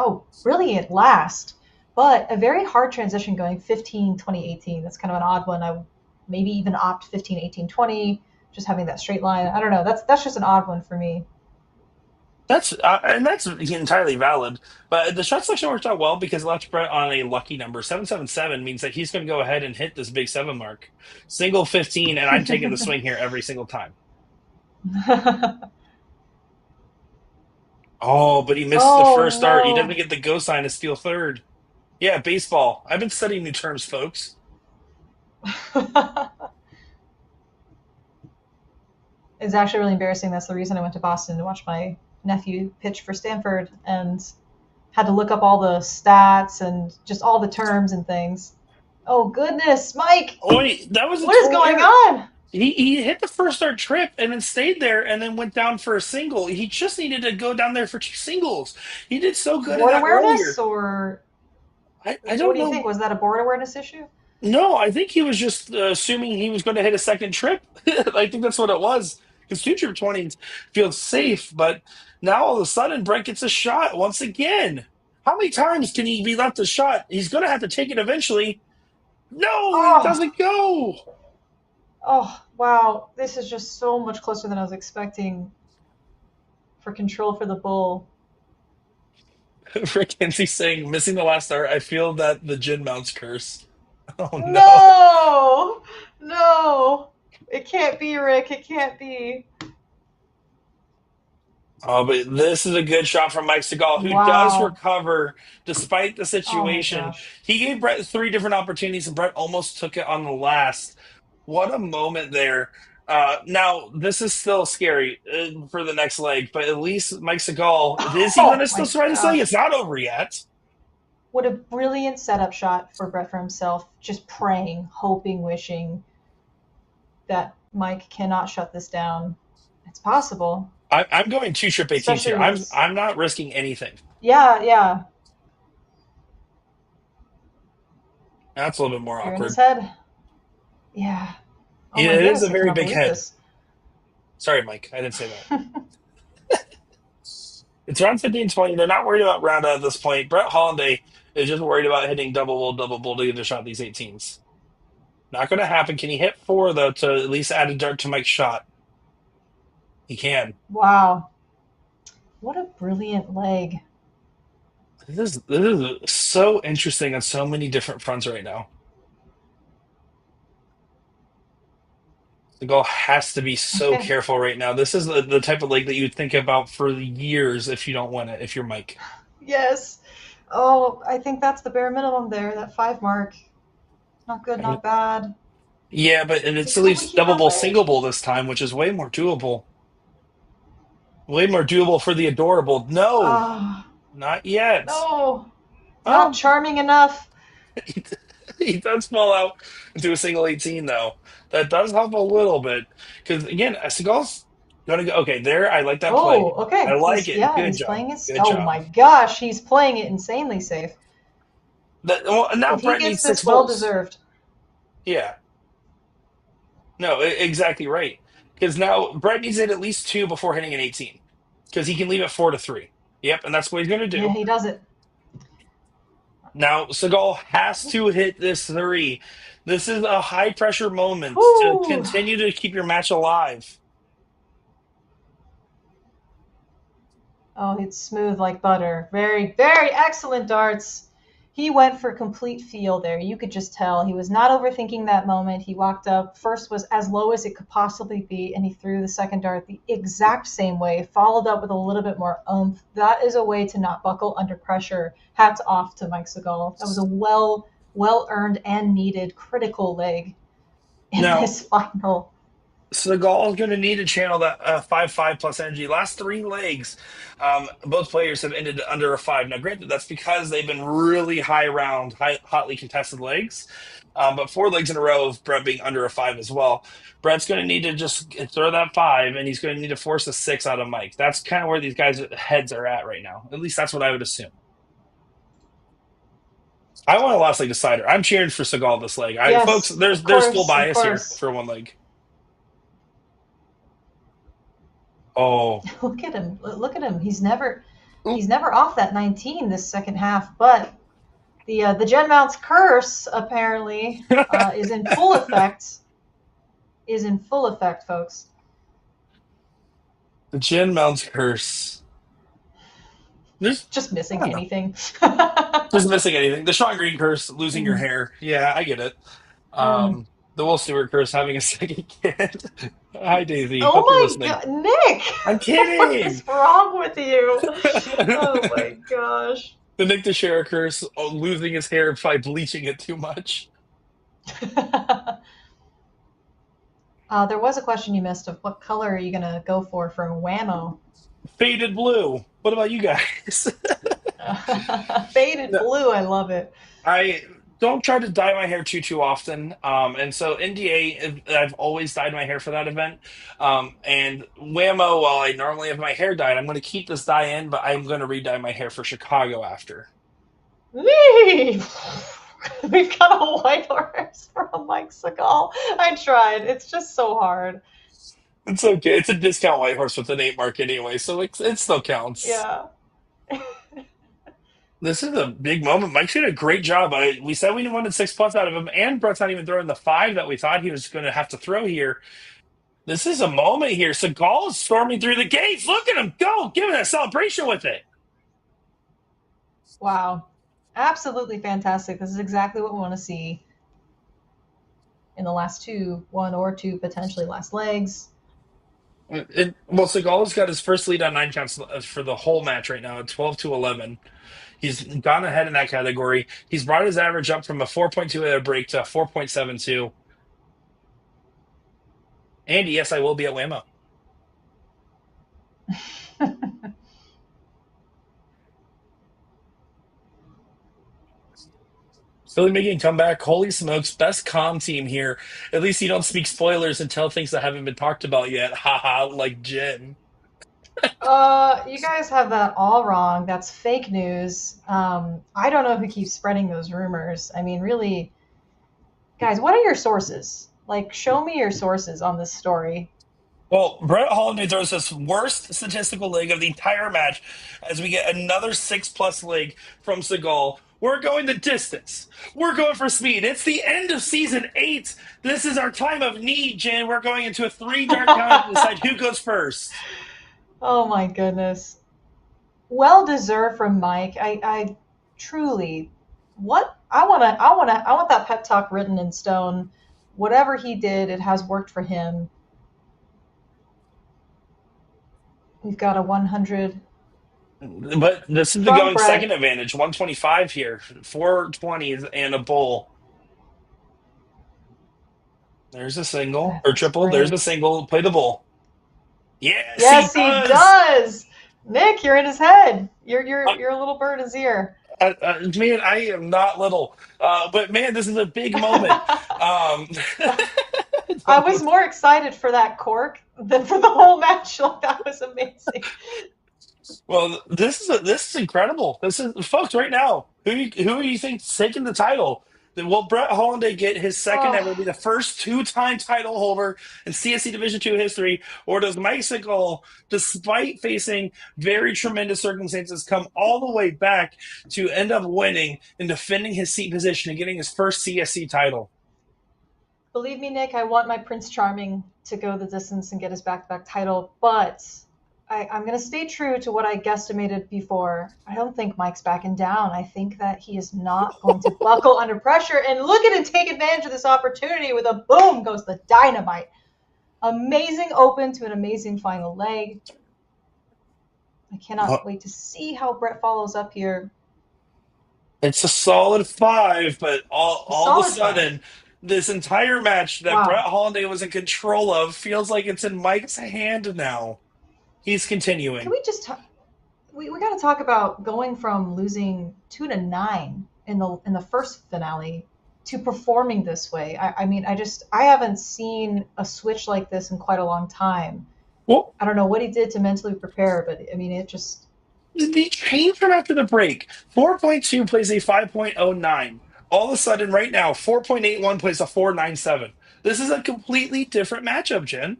brilliant last, but a very hard transition going 15, 20, 18. That's kind of an odd one. I maybe even opt 15, 18, 20, just having that straight line. I don't know. That's just an odd one for me. That's entirely valid. But the shot selection worked out well because it left Brett on a lucky number. 777 means that he's going to go ahead and hit this big 7 mark. Single 15, and I'm taking the swing here every single time. Oh, but he missed the first start. He doesn't get the go sign to steal third. Yeah, baseball. I've been studying new terms, folks. It's actually really embarrassing. That's the reason I went to Boston to watch my nephew pitch for Stanford and had to look up all the stats and just all the terms and things. Oh goodness, Mike! Oh, wait, that was what is going on? He hit the first start trip and then stayed there and then went down for a single. He just needed to go down there for 2 singles. He did so good Board in that awareness, earlier. or I don't what know. do you think? Was that a board awareness issue? No, I think he was just assuming he was going to hit a second trip. I think that's what it was. Because 2 trip 20s feels safe, but now all of a sudden Brent gets a shot once again. How many times can he be left a shot? He's going to have to take it eventually. No, it doesn't go. Oh, wow. This is just so much closer than I was expecting for control for the bull. Rick Hensey saying, missing the last start, I feel that the gin mounts curse. Oh, no. No. It can't be, Rick. It can't be. Oh, but this is a good shot from Mike Sigall, who does recover despite the situation. He gave Brett 3 different opportunities, and Brett almost took it on the last. What a moment there. Now, this is still scary for the next leg, but at least Mike Sigall, is he going to still try this leg? It's not over yet. What a brilliant setup shot for Brett for himself. Just praying, hoping, wishing that Mike cannot shut this down. It's possible. I'm going 2 trip 18 here. I'm not risking anything. Yeah. That's a little bit more You're awkward. in his head. Yeah. Oh it is a very big head. This. Sorry, Mike. I didn't say that. It's round 15-20. They're not worried about round out at this point. Brett Hollinday is just worried about hitting double bull to get a shot these 18s. Not going to happen. Can he hit 4, though, to at least add a dart to Mike's shot? He can. Wow. What a brilliant leg. This is so interesting on so many different fronts right now. The goal has to be so careful right now. This is the type of leg that you'd think about for years if you don't win it, if you're Mike. Yes. Oh, I think that's the bare minimum there, that 5 mark. Not good, not bad. Yeah, but it's at least double bull, single bull this time, which is way more doable. Way more doable for the adorable. No, not yet. No, not charming enough. He does fall out into a single 18, though. That does help a little bit. Because, again, Sigall's going to go. Okay, there, I like that play. Oh, okay. I like it. Yeah, Good he's job. playing it. Good oh, job. my gosh, he's playing it insanely safe. Now if Brett he needs gets 6 this, well bulls. deserved. Yeah. No, exactly right. Because now Brett needs it at least 2 before hitting an 18. Because he can leave it 4-3. Yep, and that's what he's going to do. Yeah, he does it. Now, Sigall has to hit this three. This is a high pressure moment to Whew. continue to keep your match alive. Oh, it's smooth like butter. Very, very excellent darts. He went for complete feel there. You could just tell he was not overthinking that moment. He walked up. First was as low as it could possibly be, and he threw the second dart the exact same way, followed up with a little bit more oomph. That is a way to not buckle under pressure. Hats off to Mike Sigall. That was a well earned and needed critical leg in Now, this final. Seagal is going to need to channel that 5-5 plus energy. Last three legs, both players have ended under a 5. Now, granted, that's because they've been really high round, hotly contested legs. But 4 legs in a row of Brett being under a 5 as well. Brett's going to need to just throw that 5, and he's going to need to force a 6 out of Mike. That's kind of where these guys' heads are at right now. At least that's what I would assume. I want a last leg decider. I'm cheering for Seagal this leg. Yes, Folks, there's of course, full bias of here course. for one leg. Oh, Look at him. Look at him. He's never off that 19 this second half, but the Gen Mount's curse apparently is in full effect. Is in full effect, folks. the Jin Mount's curse. There's Just missing I don't know. anything. Just missing anything. The Sean Green curse, losing your hair. Yeah, I get it. The Will Stewart curse, having a second kid. Hi, Daisy. Oh Hope you're my listening. god, Nick! I'm What kidding. is wrong with you? Oh my gosh. The Nick Teixeira curse, losing his hair by bleaching it too much. There was a question you missed of what color are you gonna go for from Whammo? Faded blue. What about you guys? Faded blue, I love it. I don't try to dye my hair too often. And so NDA, I've always dyed my hair for that event. And Whammo, while I normally have my hair dyed, I'm going to keep this dye in, but I'm going to re-dye my hair for Chicago after. Whee! We've got a white horse from Mike Sigall. I tried. It's just so hard. It's okay. It's a discount white horse with an 8 mark anyway, so it still counts. Yeah. This is a big moment. Mike's did a great job. We said we wanted 6+ out of him, and Brett's not even throwing the 5 that we thought he was going to have to throw here. This is a moment here. Sigall is storming through the gates. Look at him go, giving a celebration with it. Wow. Absolutely fantastic. This is exactly what we want to see in the last two, one or two potentially last legs. Well, Seagal has got his first lead on 9 counts for the whole match right now at 12-11. He's gone ahead in that category. He's brought his average up from a 4.2 at a break to a 4.72. And yes, I will be at Whammo. Philly making a comeback. Holy smokes, best comm team here. At least you don't speak spoilers and tell things that haven't been talked about yet. Haha, like Jen. You guys have that all wrong. That's fake news. I don't know who keeps spreading those rumors. I mean, really, guys, what are your sources? Like, show me your sources on this story. Well, Brett Hollinday throws his worst statistical leg of the entire match as we get another 6+ leg from Seagal. We're going the distance. We're going for speed. It's the end of season 8. This is our time of need, Jen. We're going into a 3-dart count to decide who goes first. Oh my goodness. Well deserved from Mike. I truly I want that pep talk written in stone. Whatever he did, it has worked for him. We've got a 100. But this is the From going Brett. second advantage. 125 here. 420s and a bull. There's a single. Or triple. There's a single. Play the bull. Yes, He does. Nick, you're in his head. You're a little bird in his ear. Man, I am not little. But man, this is a big moment. I was more excited for that cork than for the whole match. Like, that was amazing. Well, this is incredible. This is folks right now. Who do you think's taking the title? Will Brett Hollinday get his second ever, be Oh, the first two-time title holder in CSC Division II history, or does Mike Sigall, despite facing very tremendous circumstances, come all the way back to end up winning and defending his seat position and getting his first CSC title? believe me, Nick, I want my Prince Charming to go the distance and get his back-to-back title, but I'm going to stay true to what I guesstimated before. I don't think Mike's backing down. I think that he is not going to buckle under pressure. And look at him take advantage of this opportunity with a boom goes the dynamite. Amazing open to an amazing final leg. I cannot wait to see how Brett follows up here. It's a solid five, but A all of a solid five. sudden, this entire match that Brett Wow. Holliday was in control of feels like it's in Mike's hand now. He's Can continuing. we just talk? We got to talk about going from losing 2-9 in the first finale to performing this way. I mean, I haven't seen a switch like this in quite a long time. Well, I don't know what he did to mentally prepare, but I mean, it just the change from after the break. 4.2 plays a 5.09. All of a sudden, right now, 4.81 plays a 4.97. This is a completely different matchup, Jen.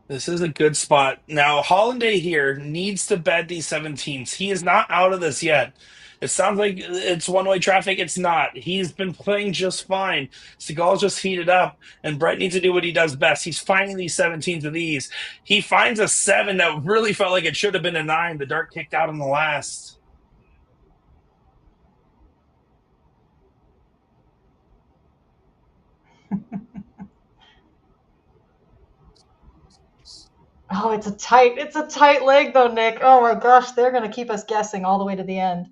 This is a good spot. Now, Holliday here needs to bed these 17s. He is not out of this yet. It sounds like it's one-way traffic. It's not. He's been playing just fine. Sigall's just heated up, and Brett needs to do what he does best. He's finding these 17s with ease. He finds a 7 that really felt like it should have been a 9. The dart kicked out in the last. oh, it's a tight leg though, Nick. Oh my gosh, they're gonna keep us guessing all the way to the end.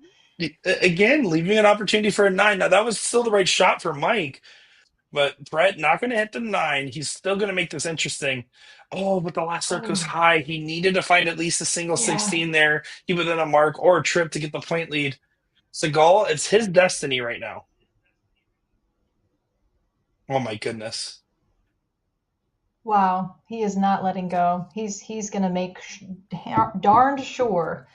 Again, leaving an opportunity for a 9. Now, that was still the right shot for Mike. But Brett not going to hit the 9. He's still going to make this interesting. Oh, but the last start goes Oh, high. He needed to find at least a single yeah. 16 there, even in a mark or a trip to get the point lead. Sigall, it's his destiny right now. Oh my goodness. Wow, he is not letting go. He's gonna make darned sure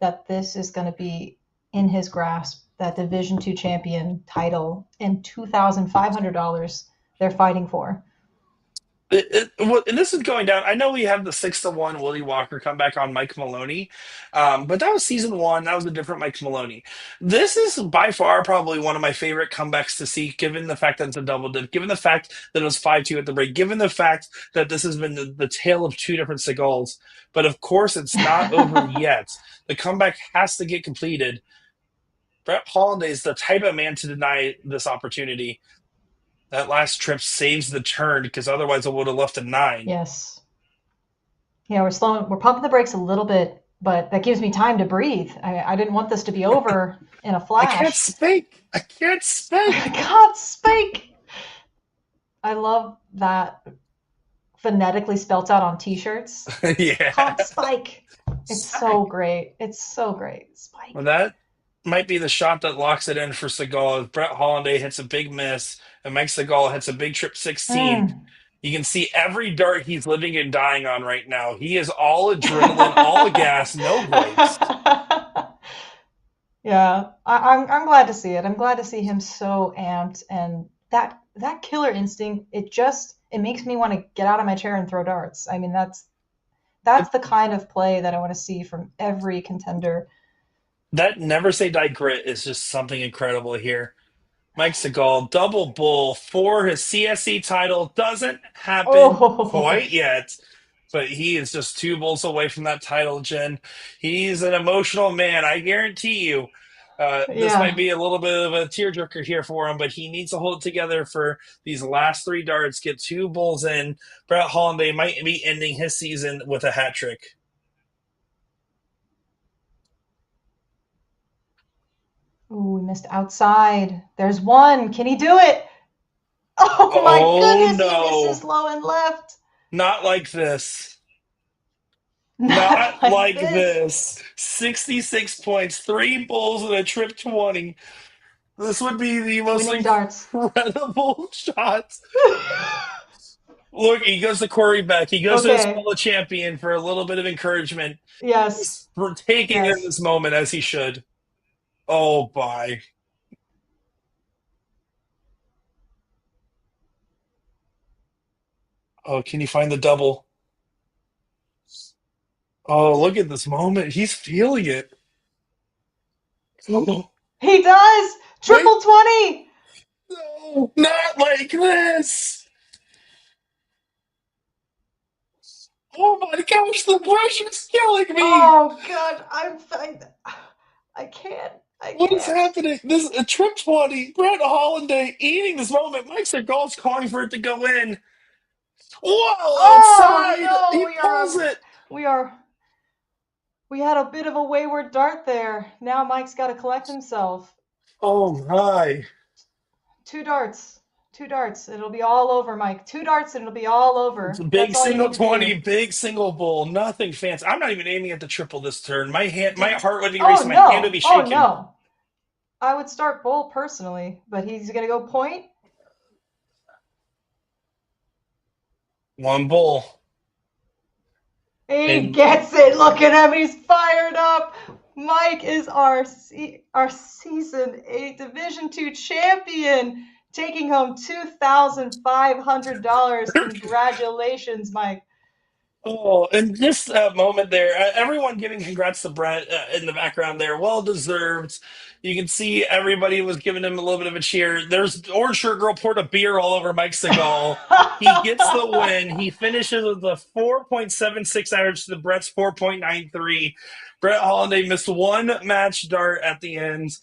that this is going to be in his grasp, that Division II champion title and $2,500 they're fighting for. And this is going down. I know we have the 6-1 Willie Walker comeback on Mike Maloney, but that was season one. That was a different Mike Maloney. This is by far probably one of my favorite comebacks to see, given the fact that it's a double dip, given the fact that it was 5-2 at the break, given the fact that this has been the tale of two different Seagulls. But of course, it's not over yet. The comeback has to get completed. Brett Holliday is the type of man to deny this opportunity. That last trip saves the turn because otherwise it would have left a 9. Yes. Yeah, we're pumping the brakes a little bit, but that gives me time to breathe. I didn't want this to be over in a I can't flash. speak. I can't speak. I can't speak. I love that phonetically spelt out on t-shirts. Yeah. Can't spike. It's so great. It's so great. Spike. Well, that might be the shot that locks it in for Sigall. If Brett Holliday hits a big miss and Mike Sigall hits a big trip 16, Mm. you can see every dart he's living and dying on right now. He is all adrenaline, all gas, no brakes. Yeah, I'm glad to see it. I'm glad to see him so amped, and that killer instinct. It makes me want to get out of my chair and throw darts. I mean, that's the kind of play that I want to see from every contender. That never say die grit is just something incredible here. Mike Sigall, double bull for his CSC title. Doesn't happen Oh, quite yet, but he is just two bulls away from that title, Jen. He's an emotional man. I guarantee you. This might yeah. be a little bit of a tearjerker here for him, but he needs to hold it together for these last three darts, get two bulls in. Brett Holliday might be ending his season with a hat trick. Ooh, we missed outside. There's one. Can he do it? Oh my Oh goodness, he misses no, low and left. not like this. Not Not like like this. this. 66 points, three bulls and a trip 20. This would be the most Winning darts. incredible shot Look, he goes to Corey Beck. He goes to his Okay. fellow champion for a little bit of encouragement. Yes. He's taking in Yes. this moment as he should. Oh, bye. Oh, can you find the double? Oh, look at this moment. He's feeling it. Oh, He does! wait, Triple 20! no, not like this. Oh my gosh, the pressure's killing me. Oh god, I can't. I What is can't. happening? This is a trip 20. Brett Hollinday eating this moment. Mike Sigall's calling for it to go in. Whoa, Oh outside. no, He pulls it. we are we had a bit of a wayward dart there. Now Mike's got to collect himself. Oh my. Two darts. Two darts. It'll be all over, Mike. Two darts and it'll be all It's a over. big That's all you single need to 20, do. big single bull, nothing fancy. I'm not even aiming at the triple this turn. My heart would be Oh racing, my hand would no. be Oh shaking. no. I would start bull personally, but he's going to go point. One bull. He And gets it. Look at him. He's fired up. Mike is our season 8 Division 2 champion, taking home $2,500. Congratulations, Mike. oh, and just a moment there. Everyone giving congrats to Brett in the background there. Well deserved. You can see everybody was giving him a little bit of a cheer. There's Orange Shirt Girl poured a beer all over Mike Sigall. He gets the win. He finishes with a 4.76 average to the Brett's 4.93. Brett Holliday missed one match dart at the end.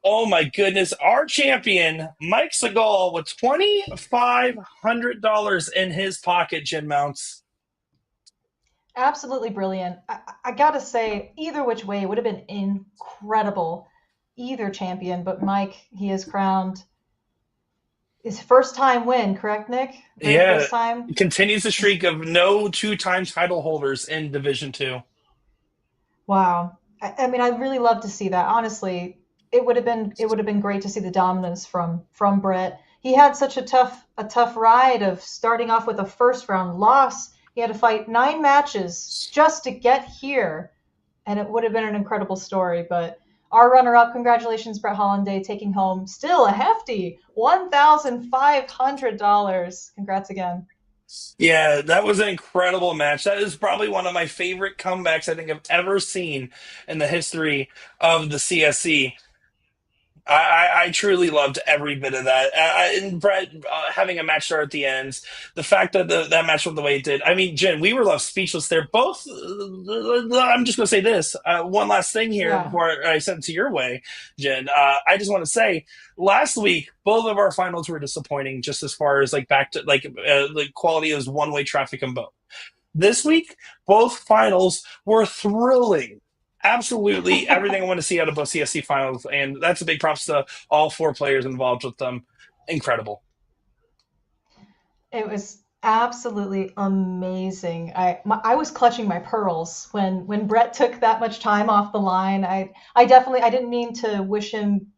Oh my goodness. Our champion, Mike Sigall, with $2,500 in his pocket, Jen Mounts. Absolutely brilliant. I gotta say, either which way, it would have been incredible. Either champion, but Mike, he is crowned his first time win, correct, Nick? Very Yeah, first time. continues the streak of no two-time title holders in Division Two. Wow. I mean, I'd really love to see that. Honestly, it would have been great to see the dominance from Brett. He had such a tough ride of starting off with a first round loss. He had to fight 9 matches just to get here, and it would have been an incredible story. But our runner-up, congratulations, Brett Holliday, taking home still a hefty $1,500. Congrats again. Yeah, that was an incredible match. That is probably one of my favorite comebacks I think I've ever seen in the history of the CSC. I truly loved every bit of that. And Brett having a match start at the end, the fact that that match went the way it did. I mean, Jen, we were left speechless there. Both, I'm just going to say this. One last thing here Yeah. before I send it to your way, Jen. I just want to say, last week, both of our finals were disappointing just as far as like back to like the quality of one-way traffic and both. This week, both finals were thrilling. Absolutely everything I want to see out of both CSC finals, and that's a big props to all 4 players involved with them. It was absolutely amazing. I was clutching my pearls when Brett took that much time off the line. I didn't mean to wish him,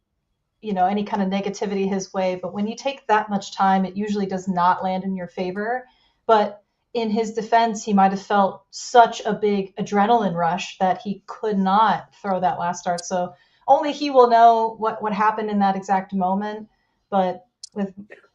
any kind of negativity his way, but when you take that much time, it usually does not land in your favor. But in his defense, he might have felt such a big adrenaline rush that he could not throw that last start. So only he will know what happened in that exact moment. But with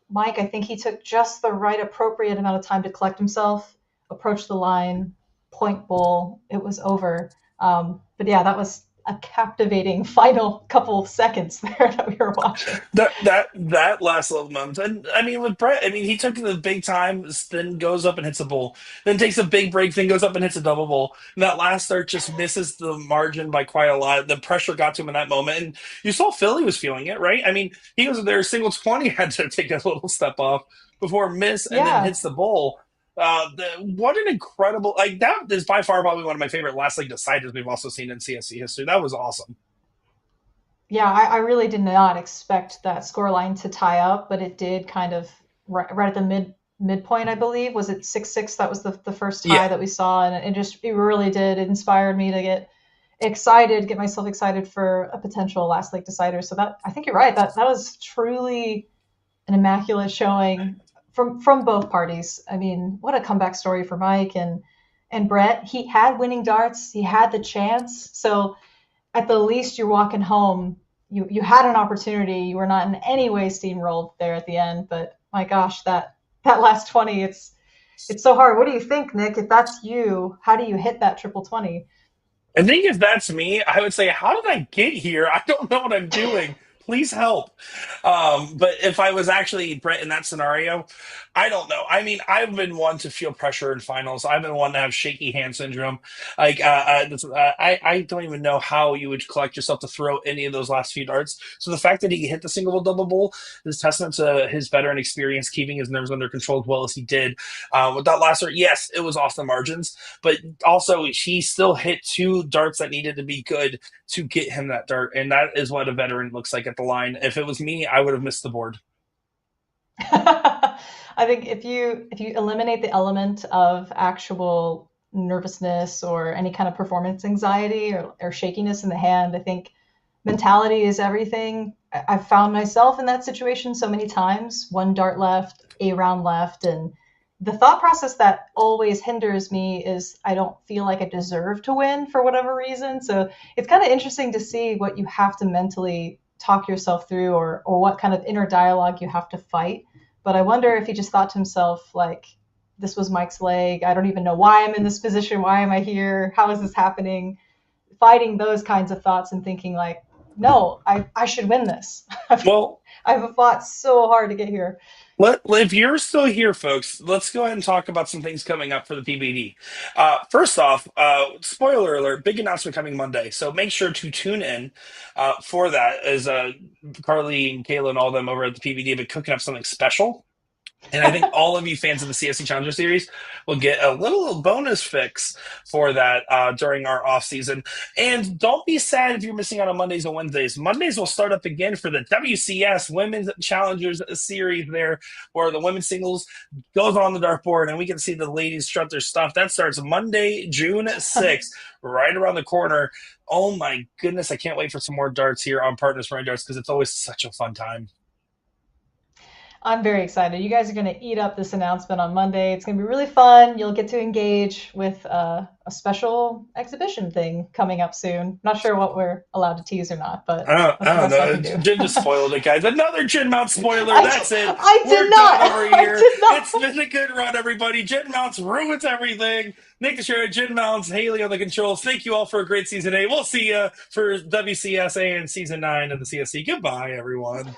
Mike, I think he took just the right appropriate amount of time to collect himself, approach the line, point bull. It was over. But yeah, that was a captivating final couple seconds there that we were watching. That last little moment, and I mean with Brett, I mean he took the big time, then goes up and hits a bull, then takes a big break, then goes up and hits a double bull. And that last start just misses the margin by quite a lot. The pressure got to him in that moment, and you saw Philly was feeling it, right? I mean he was there, single 20 had to take a little step off before miss, and then Yeah. hits the bull. What an incredible that is by far probably one of my favorite last league deciders we've also seen in CSC history. That was awesome. Yeah, I really did not expect that scoreline to tie up, but it did kind of right at the midpoint, I believe. Was it 6-6? That was the first tie Yeah. that we saw, and it really did. It inspired me to get myself excited for a potential last league decider. So that I think you're right. That was truly an immaculate showing from both parties. I mean, what a comeback story for Mike and Brett. He had winning darts. He had the chance. So at the least, you're walking home. You had an opportunity. You were not in any way steamrolled there at the end. But my gosh, that last 20, it's so hard. What do you think, Nick? If that's you, how do you hit that triple 20? I think if that's me, I would say, how did I get here? I don't know what I'm doing. Please help. But if I was actually Brett in that scenario, I don't know. I mean, I've been one to feel pressure in finals. I've been one to have shaky hand syndrome. Like, I don't even know how you would collect yourself to throw any of those last few darts. So the fact that he hit the single double bowl is testament to his veteran experience, keeping his nerves under control as well as he did. With that last dart, yes, it was off the margins, but also he still hit two darts that needed to be good to get him that dart, and that is what a veteran looks like at the line. If it was me, I would have missed the board. I think if you eliminate the element of actual nervousness or any kind of performance anxiety or shakiness in the hand, I think mentality is everything. I've found myself in that situation so many times. One dart left, a round left, and the thought process that always hinders me is I don't feel like I deserve to win for whatever reason. So it's kind of interesting to see what you have to mentally talk yourself through or what kind of inner dialogue you have to fight. But I wonder if he just thought to himself, like, this was Mike's leg. I don't even know why I'm in this position. Why am I here? How is this happening? Fighting those kinds of thoughts and thinking like, no, I should win this. Well, I've fought so hard to get here. if you're still here, folks, let's go ahead and talk about some things coming up for the PBD. First off, spoiler alert, big announcement coming Monday. So make sure to tune in for that as Carly and Kayla and all them over at the PBD have been cooking up something special. And I think all of you fans of the CSC Challenger Series will get a little bonus fix for that during our off season. And don't be sad if you're missing out on Mondays and Wednesdays. Mondays will start up again for the WCS Women's Challengers Series there, where the women's singles goes on the dartboard and we can see the ladies strut their stuff. That starts Monday, June 6th, right around the corner. Oh my goodness, I can't wait for some more darts here on Partners Running Darts because it's always such a fun time. I'm very excited. You guys are going to eat up this announcement on Monday. It's going to be really fun. You'll get to engage with a special exhibition thing coming up soon. Not sure what we're allowed to tease or not, but I don't know. do. Jen just spoiled it, guys. Another Jen Mount spoiler. That's it. We're done over I here. did not. It's been a good run, everybody. Jen Mounts ruins everything. Nick Teixeira, Jen Mounts, Haley on the controls. Thank you all for a great season 8. We'll see you for WCSA and season 9 of the CSC. Goodbye, everyone.